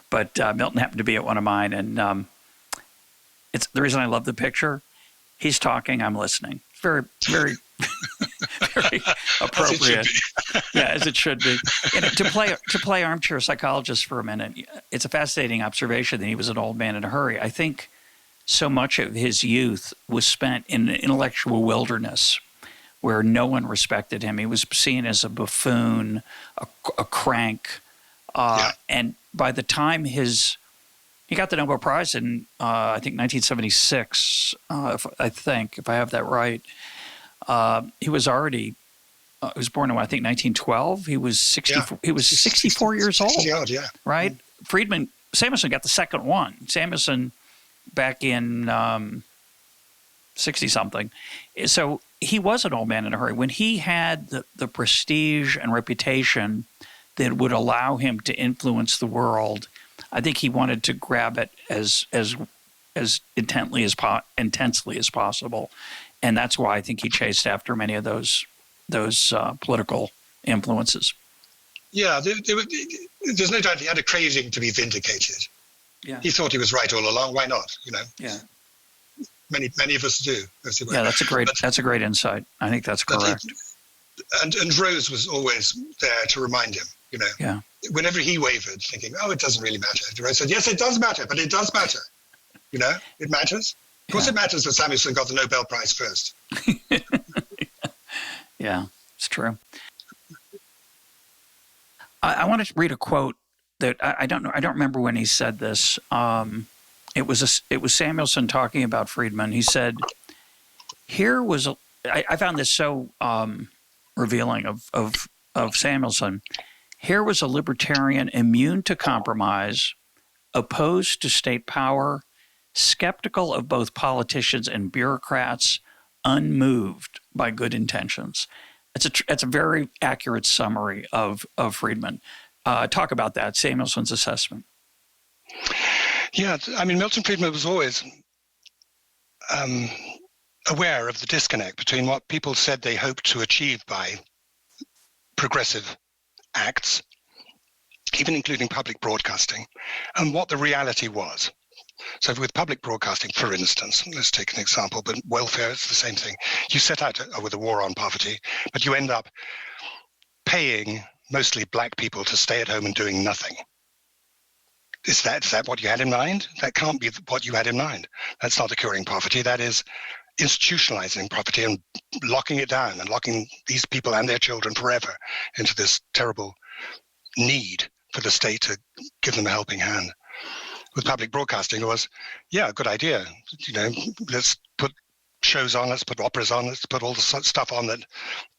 but Milton happened to be at one of mine. And it's the reason I love the picture. He's talking, I'm listening. Very, very, very appropriate. As it should be. And to play armchair psychologist for a minute, it's a fascinating observation that he was an old man in a hurry. I think so much of his youth was spent in an intellectual wilderness where no one respected him. He was seen as a buffoon, a crank. And by the time he got the Nobel Prize in, I think, 1976, if I have that right. He was already, he was born in, I think, 1912. He was 64, He was 64 years old, 60 odd, right? Samuelson got the second one. Samuelson back in 60-something. So he was an old man in a hurry. When he had the prestige and reputation that would allow him to influence the world, I think he wanted to grab it as intensely as possible, and that's why I think he chased after many of those political influences. Yeah, there's no doubt he had a craving to be vindicated. Yeah, he thought he was right all along. Why not? Yeah, many of us do. Yeah, that's a great insight. I think that's correct. And Rose was always there to remind him. Yeah. Whenever he wavered, thinking, it doesn't really matter. Rose said, yes, it does matter, but it does matter. It matters. Of course, it matters that Samuelson got the Nobel Prize first. Yeah, it's true. I wanted to read a quote that I don't know. I don't remember when he said this. It was Samuelson talking about Friedman. He said, I found this so revealing of Samuelson. Here was a libertarian immune to compromise, opposed to state power, skeptical of both politicians and bureaucrats, unmoved by good intentions. It's a very accurate summary of Friedman. Talk about that, Samuelson's assessment. Yeah, I mean, Milton Friedman was always aware of the disconnect between what people said they hoped to achieve by progressive acts, even including public broadcasting, and what the reality was. So with public broadcasting, for instance, let's take an example, but welfare, it's the same thing. You set out with a war on poverty, but you end up paying mostly black people to stay at home and doing nothing. Is that what you had in mind? That can't be what you had in mind. That's not curing poverty. That is institutionalizing property and locking it down and locking these people and their children forever into this terrible need for the state to give them a helping hand. With public broadcasting, it was, a good idea. Let's put shows on, let's put operas on, let's put all the stuff on that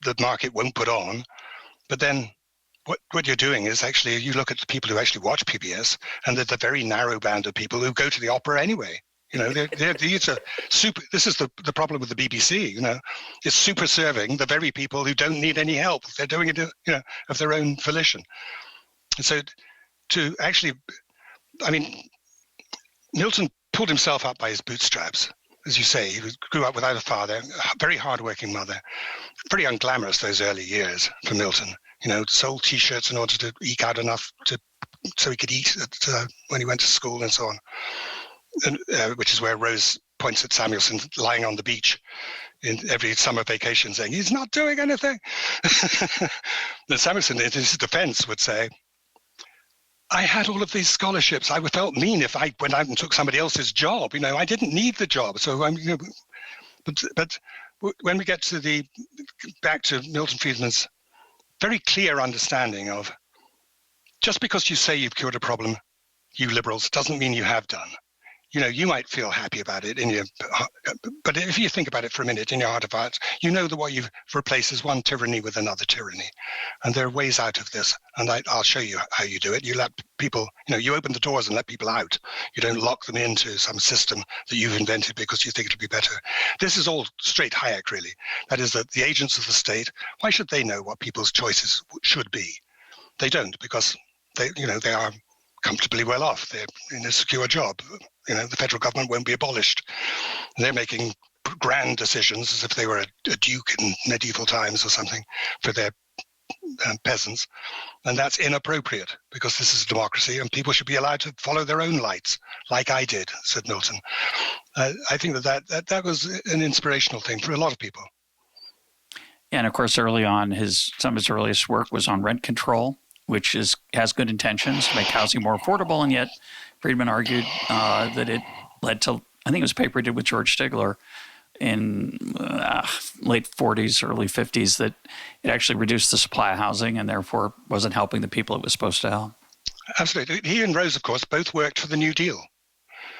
the market won't put on. But then what you're doing is actually, you look at the people who actually watch PBS, and they're the very narrow band of people who go to the opera anyway. These are super. This is the problem with the BBC. It's super serving the very people who don't need any help. They're doing it, of their own volition. And so, to actually, Milton pulled himself up by his bootstraps, as you say. He grew up without a father, a very hardworking mother, pretty unglamorous those early years for Milton. Sold T-shirts in order to eke out enough so he could eat when he went to school and so on. And, which is where Rose points at Samuelson lying on the beach in every summer vacation saying, he's not doing anything. Then Samuelson, in his defense, would say, I had all of these scholarships. I felt mean if I went out and took somebody else's job. I didn't need the job. So, but when we get back to Milton Friedman's very clear understanding of, just because you say you've cured a problem, you liberals, doesn't mean you have done. You might feel happy about it but if you think about it for a minute in your heart of hearts, that what you've replaced is one tyranny with another tyranny. And there are ways out of this. And I'll show you how you do it. You let people, you open the doors and let people out. You don't lock them into some system that you've invented because you think it'll be better. This is all straight Hayek, really. That is that the agents of the state, why should they know what people's choices should be? They don't, because they are comfortably well off. They're in a secure job. The federal government won't be abolished. They're making grand decisions as if they were a duke in medieval times or something for their peasants. And that's inappropriate because this is a democracy and people should be allowed to follow their own lights, like I did, said Milton. I think that was an inspirational thing for a lot of people. And of course, early on, some of his earliest work was on rent control, which has good intentions to make housing more affordable, and yet Friedman argued that it led to, I think it was a paper he did with George Stigler in late 40s, early 50s, that it actually reduced the supply of housing and therefore wasn't helping the people it was supposed to help. Absolutely. He and Rose, of course, both worked for the New Deal.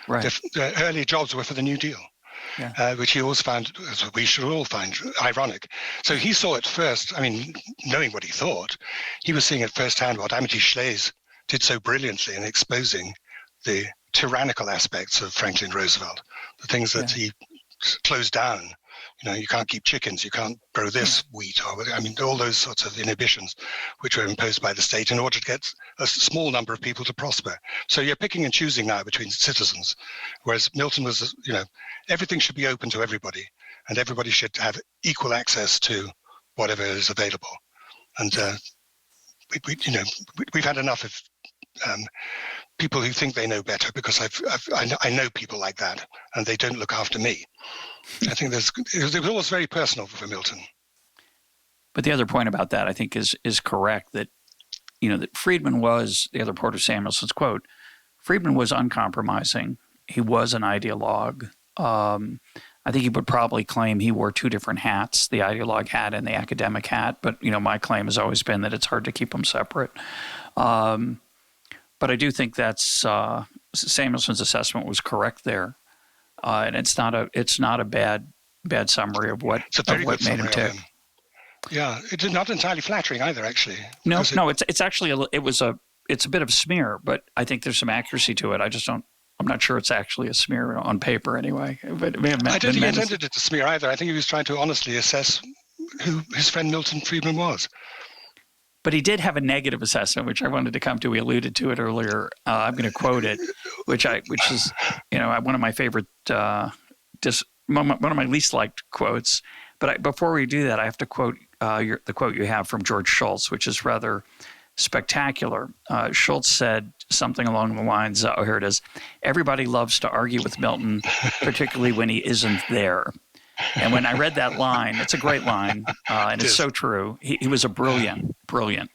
Right. Their early jobs were for the New Deal. Yeah. Which he always found, as we should all find, ironic. So he saw it first. Knowing what he thought, he was seeing it firsthand what Amity Schleys did so brilliantly in exposing the tyrannical aspects of Franklin Roosevelt, the things that he closed down. You can't keep chickens, you can't grow this wheat, or all those sorts of inhibitions which were imposed by the state in order to get a small number of people to prosper. So you're picking and choosing now between citizens, whereas Milton was, everything should be open to everybody, and everybody should have equal access to whatever is available. And we've had enough of people who think they know better, because I know people like that, and they don't look after me. I think it was always very personal for Milton. But the other point about that, I think, is correct, that that Friedman was, the other part of Samuelson's quote, Friedman was uncompromising. He was an ideologue. I think he would probably claim he wore two different hats, the ideologue hat and the academic hat. But, my claim has always been that it's hard to keep them separate. But I do think that's Samuelson's assessment was correct there, and it's not a bad bad summary of what made him tick. Yeah, it's not entirely flattering either, actually. No, it's actually it's a bit of a smear, but I think there's some accuracy to it. I'm not sure it's actually a smear on paper anyway. But it may have I don't think he intended it to smear either. I think he was trying to honestly assess who his friend Milton Friedman was. But he did have a negative assessment, which I wanted to come to. We alluded to it earlier. I'm going to quote it, which is one of my favorite, one of my least liked quotes. But before we do that, I have to quote the quote you have from George Shultz, which is rather spectacular. Shultz said something along the lines, here it is, "Everybody loves to argue with Milton, particularly when he isn't there." And when I read that line, it's a great line, and it's so true. He was a brilliant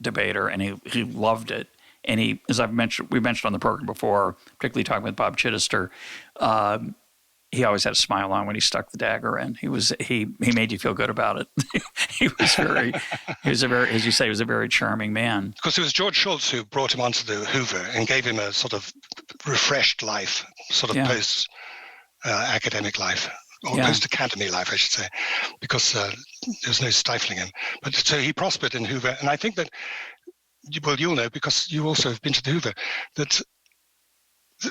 debater, and he loved it. And we mentioned on the program before, particularly talking with Bob Chittister, he always had a smile on when he stuck the dagger in. He made you feel good about it. He was a very, as you say, he was a very charming man. Because it was George Shultz who brought him onto the Hoover and gave him a sort of refreshed life, sort of post academic life, or post academy life, I should say, because there was no stifling him. But so he prospered in Hoover, and I think that, well, you'll know because you also have been to the Hoover, that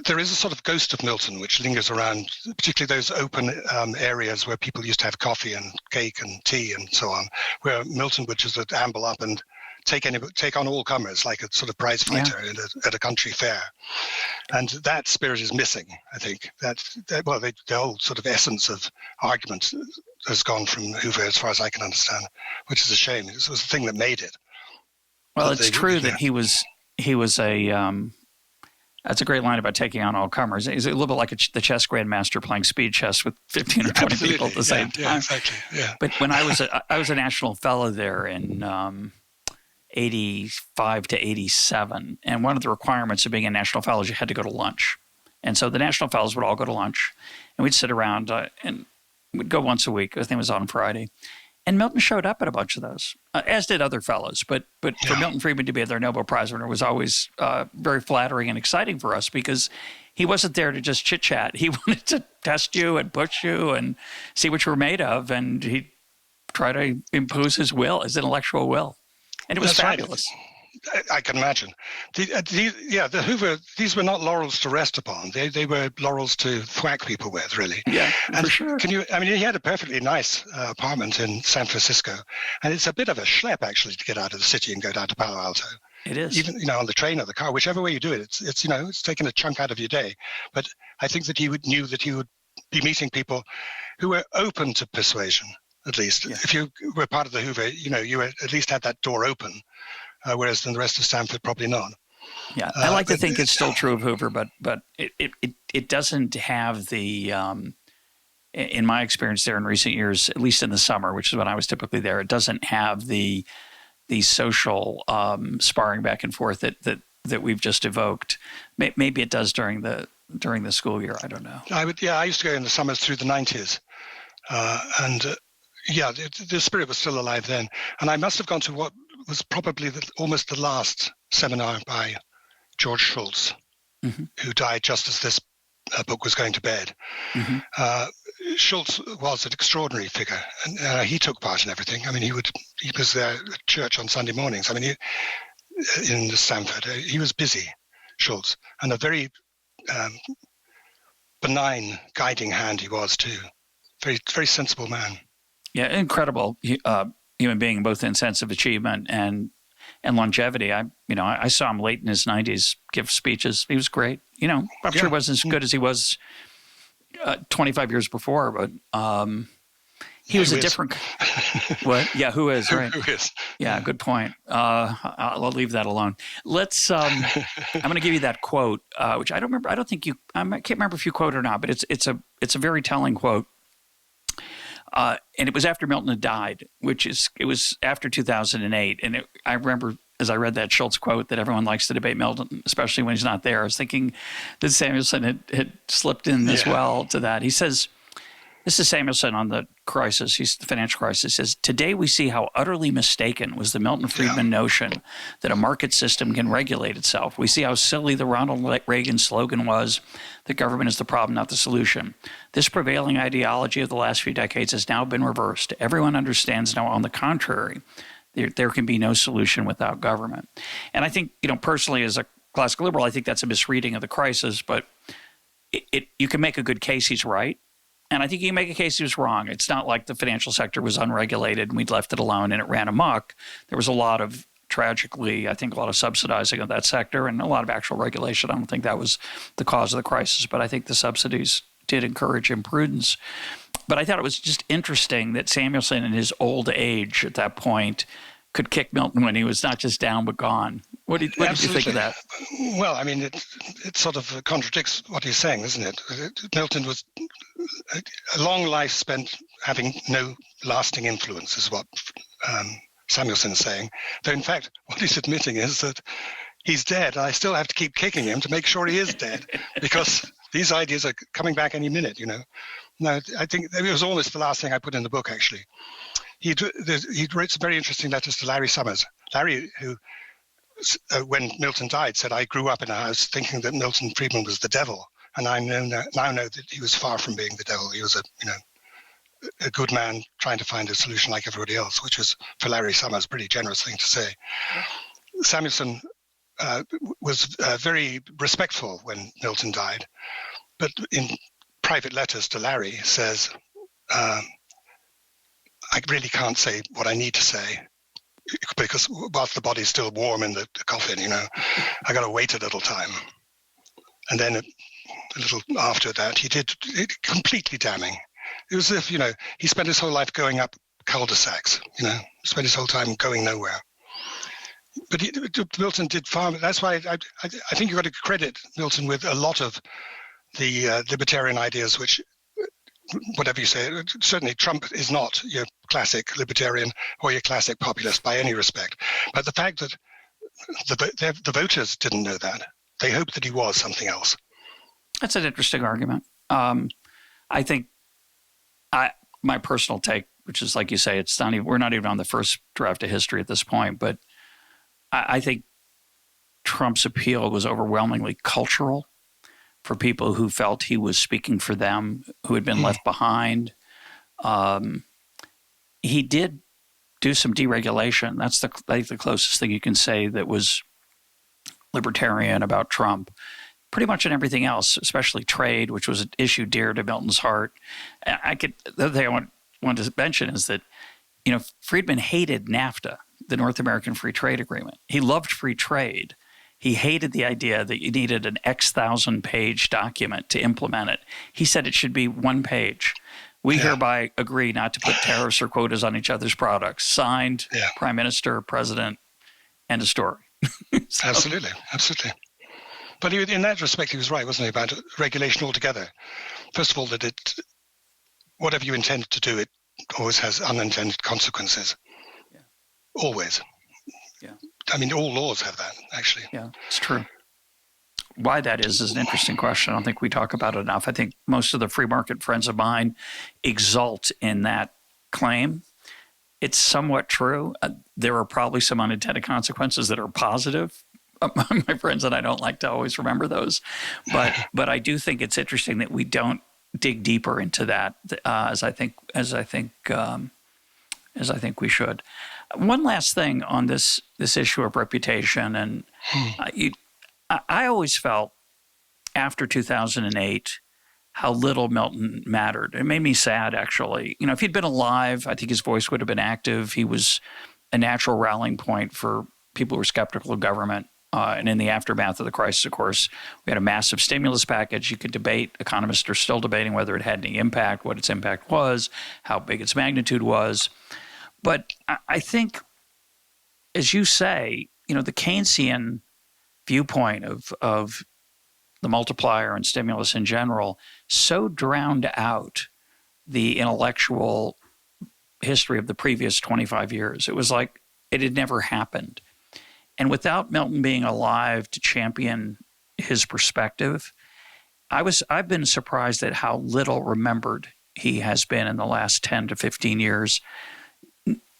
there is a sort of ghost of Milton which lingers around, particularly those open areas where people used to have coffee and cake and tea and so on, where Milton would just amble up and take on all comers like a sort of prize fighter at a country fair. And that spirit is missing, I think. The whole sort of essence of argument has gone from Hoover as far as I can understand, which is a shame. It was the thing that made it. Well, it's true that he was a... That's a great line about taking on all comers. He's a little bit like the chess grandmaster playing speed chess with 15 or 20 people at the same time. Yeah, exactly. Yeah. But when I was a national fellow there in 85 to 87, and one of the requirements of being a national fellow is you had to go to lunch. And so the national fellows would all go to lunch, and we'd sit around and we'd go once a week. I think it was on Friday. And Milton showed up at a bunch of those, as did other fellows. But for Milton Friedman to be their Nobel Prize winner was always very flattering and exciting for us because he wasn't there to just chit-chat. He wanted to test you and push you and see what you were made of, and he'd try to impose his will, his intellectual will. And it was fabulous. Right. I can imagine. The Hoover, these were not laurels to rest upon. They were laurels to thwack people with, really. Yeah, and for sure. He had a perfectly nice apartment in San Francisco, and it's a bit of a schlep, actually, to get out of the city and go down to Palo Alto. It is. Even, on the train or the car, whichever way you do it, it's taking a chunk out of your day. But I think that knew that he would be meeting people who were open to persuasion, at least. Yeah. If you were part of the Hoover, you at least had that door open. Whereas in the rest of Stanford, probably not. Yeah, I like to think it's still true of Hoover, but it doesn't have the, in my experience there in recent years, at least in the summer, which is when I was typically there, it doesn't have the social sparring back and forth that we've just evoked. Maybe it does during the school year. I don't know. I used to go in the summers through the 90s, and the spirit was still alive then. And I must have gone to what was probably almost the last seminar by George Shultz, who died just as this book was going to bed. Shultz was an extraordinary figure, and he took part in everything. He was there at church on Sunday mornings. In Stanford, he was busy, Shultz, and a very benign guiding hand he was too. Very, very sensible man. Yeah, incredible human being, both in sense of achievement and longevity. I saw him late in his 90s give speeches. He was great. I'm sure he wasn't as good as he was 25 years before, but he was a different. What? Yeah, who is right? Who is? Yeah, good point. I'll leave that alone. Let's. I'm going to give you that quote, which I don't remember. I can't remember if you quote it or not, but it's a very telling quote. And it was after Milton had died, it was after 2008. And I remember as I read that Shultz quote that everyone likes to debate Milton, especially when he's not there. I was thinking that Samuelson had slipped in as well to that. He says, this is Samuelson on the crisis, the financial crisis, says, today we see how utterly mistaken was the Milton Friedman notion that a market system can regulate itself. We see how silly the Ronald Reagan slogan was that government is the problem, not the solution. This prevailing ideology of the last few decades has now been reversed. Everyone understands now, on the contrary, there can be no solution without government. And I think, personally as a classical liberal, I think that's a misreading of the crisis, but you can make a good case he's right. And I think you can make a case he was wrong. It's not like the financial sector was unregulated and we'd left it alone and it ran amok. There was a lot of, tragically, I think a lot of subsidizing of that sector and a lot of actual regulation. I don't think that was the cause of the crisis, but I think the subsidies did encourage imprudence. But I thought it was just interesting that Samuelson in his old age at that point could kick Milton when he was not just down but gone. What did you think of that? Well, it sort of contradicts what he's saying, doesn't it? Milton was a long life spent having no lasting influence, is what Samuelson is saying. Though, in fact, what he's admitting is that he's dead. I still have to keep kicking him to make sure he is dead, because these ideas are coming back any minute, No, I think it was almost the last thing I put in the book, actually. He wrote some very interesting letters to Larry Summers. Larry, who, when Milton died, said, I grew up in a house thinking that Milton Friedman was the devil. And I now know that he was far from being the devil. He was a good man trying to find a solution like everybody else, which was, for Larry Summers, a pretty generous thing to say. Samuelson was very respectful when Milton died, but in private letters to Larry says, I really can't say what I need to say because whilst the body's still warm in the coffin, I got to wait a little time. And then a little after that, he did it completely damning. It was as if, he spent his whole life going up cul-de-sacs, spent his whole time going nowhere. But Milton did far. That's why I think you've got to credit Milton with a lot of the libertarian ideas, which, whatever you say, certainly Trump is not your classic libertarian or your classic populist by any respect. But the fact that the voters didn't know that, they hoped that he was something else. That's an interesting argument. I think my personal take, which is like you say, we're not even on the first draft of history at this point, but I think Trump's appeal was overwhelmingly cultural for people who felt he was speaking for them, who had been left behind. He did do some deregulation. That's the closest thing you can say that was libertarian about Trump. Pretty much in everything else, especially trade, which was an issue dear to Milton's heart. The other thing I want to mention is that, Friedman hated NAFTA, the North American Free Trade Agreement. He loved free trade. He hated the idea that you needed an X 1,000-page document to implement it. He said it should be one page. We hereby agree not to put tariffs or quotas on each other's products. Signed, Prime Minister, President, end of story. So, absolutely. But in that respect, he was right, wasn't he, about regulation altogether. First of all, that whatever you intend to do, it always has unintended consequences. Yeah. Always. Yeah. I mean, all laws have that, actually. Yeah, it's true. Why that is an interesting question. I don't think we talk about it enough. I think most of the free market friends of mine exult in that claim. It's somewhat true. There are probably some unintended consequences that are positive. My friends and I don't like to always remember those, but I do think it's interesting that we don't dig deeper into that as I think we should. One last thing on this issue of reputation, and I always felt after 2008 how little Milton mattered. It made me sad, actually. If he'd been alive, I think his voice would have been active. He was a natural rallying point for people who were skeptical of government. And in the aftermath of the crisis, of course, we had a massive stimulus package. You could debate. Economists are still debating whether it had any impact, what its impact was, how big its magnitude was. But I think, as you say, the Keynesian viewpoint of the multiplier and stimulus in general so drowned out the intellectual history of the previous 25 years. It was like it had never happened. And without Milton being alive to champion his perspective, I've been surprised at how little remembered he has been in the last 10 to 15 years.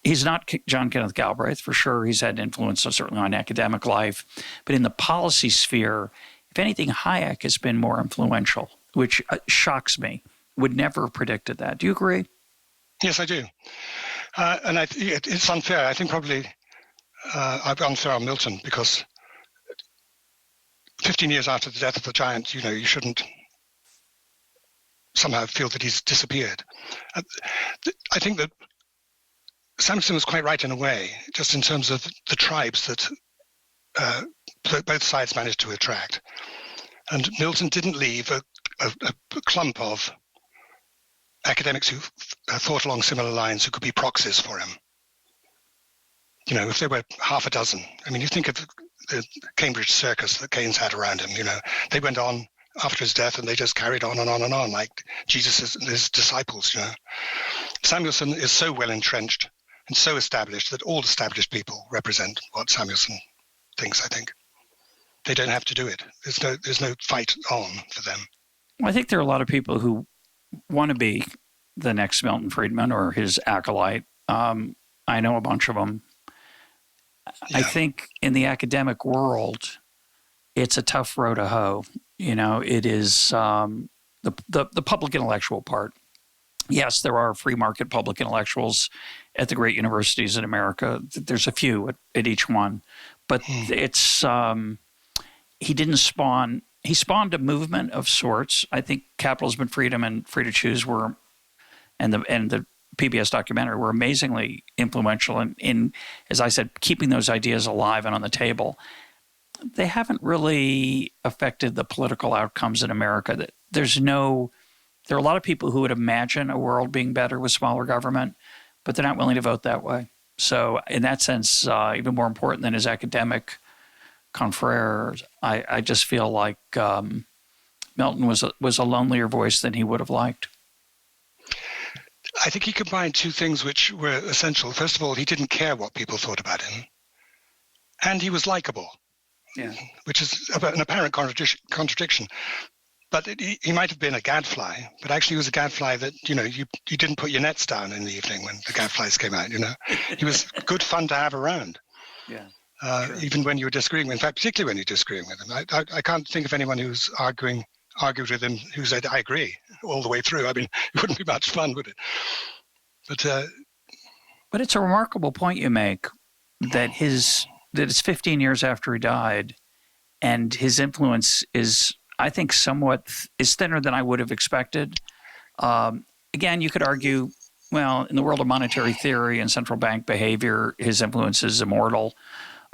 He's not John Kenneth Galbraith, for sure. He's had influence certainly on academic life. But in the policy sphere, if anything, Hayek has been more influential, which shocks me. Would never have predicted that. Do you agree? Yes, I do. And it's unfair. I think probably I've unfair on Milton because 15 years after the death of the giant, you shouldn't somehow feel that he's disappeared. I think that Samuelson was quite right in a way, just in terms of the tribes that both sides managed to attract. And Milton didn't leave a clump of academics who thought along similar lines who could be proxies for him. If there were half a dozen, you think of the Cambridge circus that Keynes had around him, they went on after his death and they just carried on and on and on, like Jesus and his disciples, Samuelson is so well entrenched and so established that all established people represent what Samuelson thinks, I think. They don't have to do it. There's no fight on for them. Well, I think there are a lot of people who want to be the next Milton Friedman or his acolyte. I know a bunch of them. Yeah. I think in the academic world, it's a tough row to hoe. It is the public intellectual part. Yes, there are free market public intellectuals at the great universities in America. There's a few at each one. But it's he didn't spawn. He spawned a movement of sorts. I think Capitalism and Freedom and Free to Choose were, and the PBS documentary were amazingly influential in, as I said, keeping those ideas alive and on the table. They haven't really affected the political outcomes in America. There are a lot of people who would imagine a world being better with smaller government, but they're not willing to vote that way. So in that sense, even more important than his academic confreres, I just feel like Milton was a lonelier voice than he would have liked. I think he combined two things which were essential. First of all, he didn't care what people thought about him, and he was likable, which is an apparent contradiction. But he might have been a gadfly, but actually he was a gadfly that, you didn't put your nets down in the evening when the gadflies came out, He was good fun to have around. Yeah. Sure. Even when you were disagreeing, in fact, particularly when you're disagreeing with him. I can't think of anyone who's argued with him who said, I agree, all the way through. I mean, it wouldn't be much fun, would it? But it's a remarkable point you make that it's 15 years after he died, and his influence is, I think, is thinner than I would have expected. Again, you could argue, well, in the world of monetary theory and central bank behavior, his influence is immortal.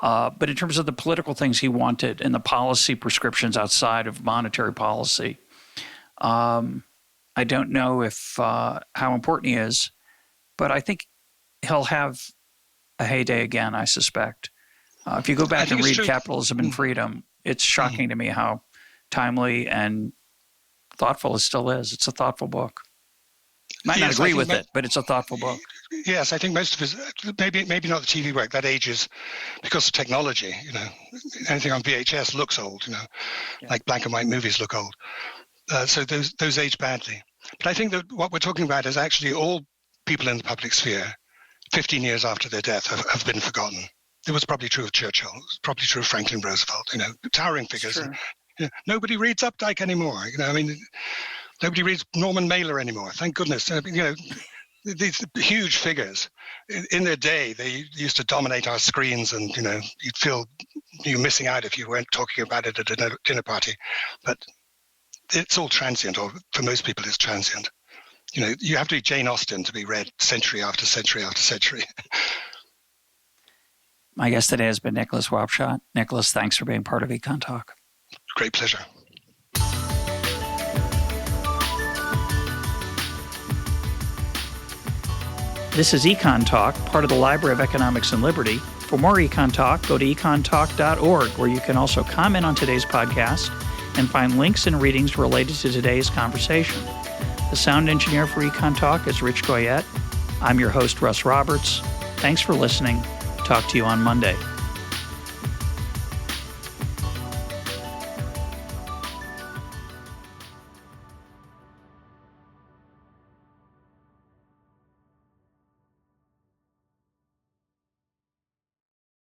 But in terms of the political things he wanted and the policy prescriptions outside of monetary policy, I don't know how important he is, but I think he'll have a heyday again, I suspect. If you go back and read Capitalism and Freedom, it's shocking to me how timely and thoughtful it still is. It's a thoughtful book. Might not agree with it, but it's a thoughtful book. Yes, I think most of his, maybe not the TV work, that ages because of technology. Anything on VHS looks old, like black and white movies look old. So those age badly. But I think that what we're talking about is actually all people in the public sphere, 15 years after their death, have been forgotten. It was probably true of Churchill. It was probably true of Franklin Roosevelt, towering figures. Sure. Nobody reads Updike anymore. Nobody reads Norman Mailer anymore. Thank goodness. These huge figures, in their day, they used to dominate our screens, and you'd feel you're missing out if you weren't talking about it at a dinner party. But it's all transient, or for most people, it's transient. You have to be Jane Austen to be read century after century after century. My guest today has been Nicholas Wapshott. Nicholas, thanks for being part of EconTalk. Great pleasure. This is EconTalk, part of the Library of Economics and Liberty. For more EconTalk, go to econtalk.org, where you can also comment on today's podcast and find links and readings related to today's conversation. The sound engineer for EconTalk is Rich Goyette. I'm your host, Russ Roberts. Thanks for listening. Talk to you on Monday.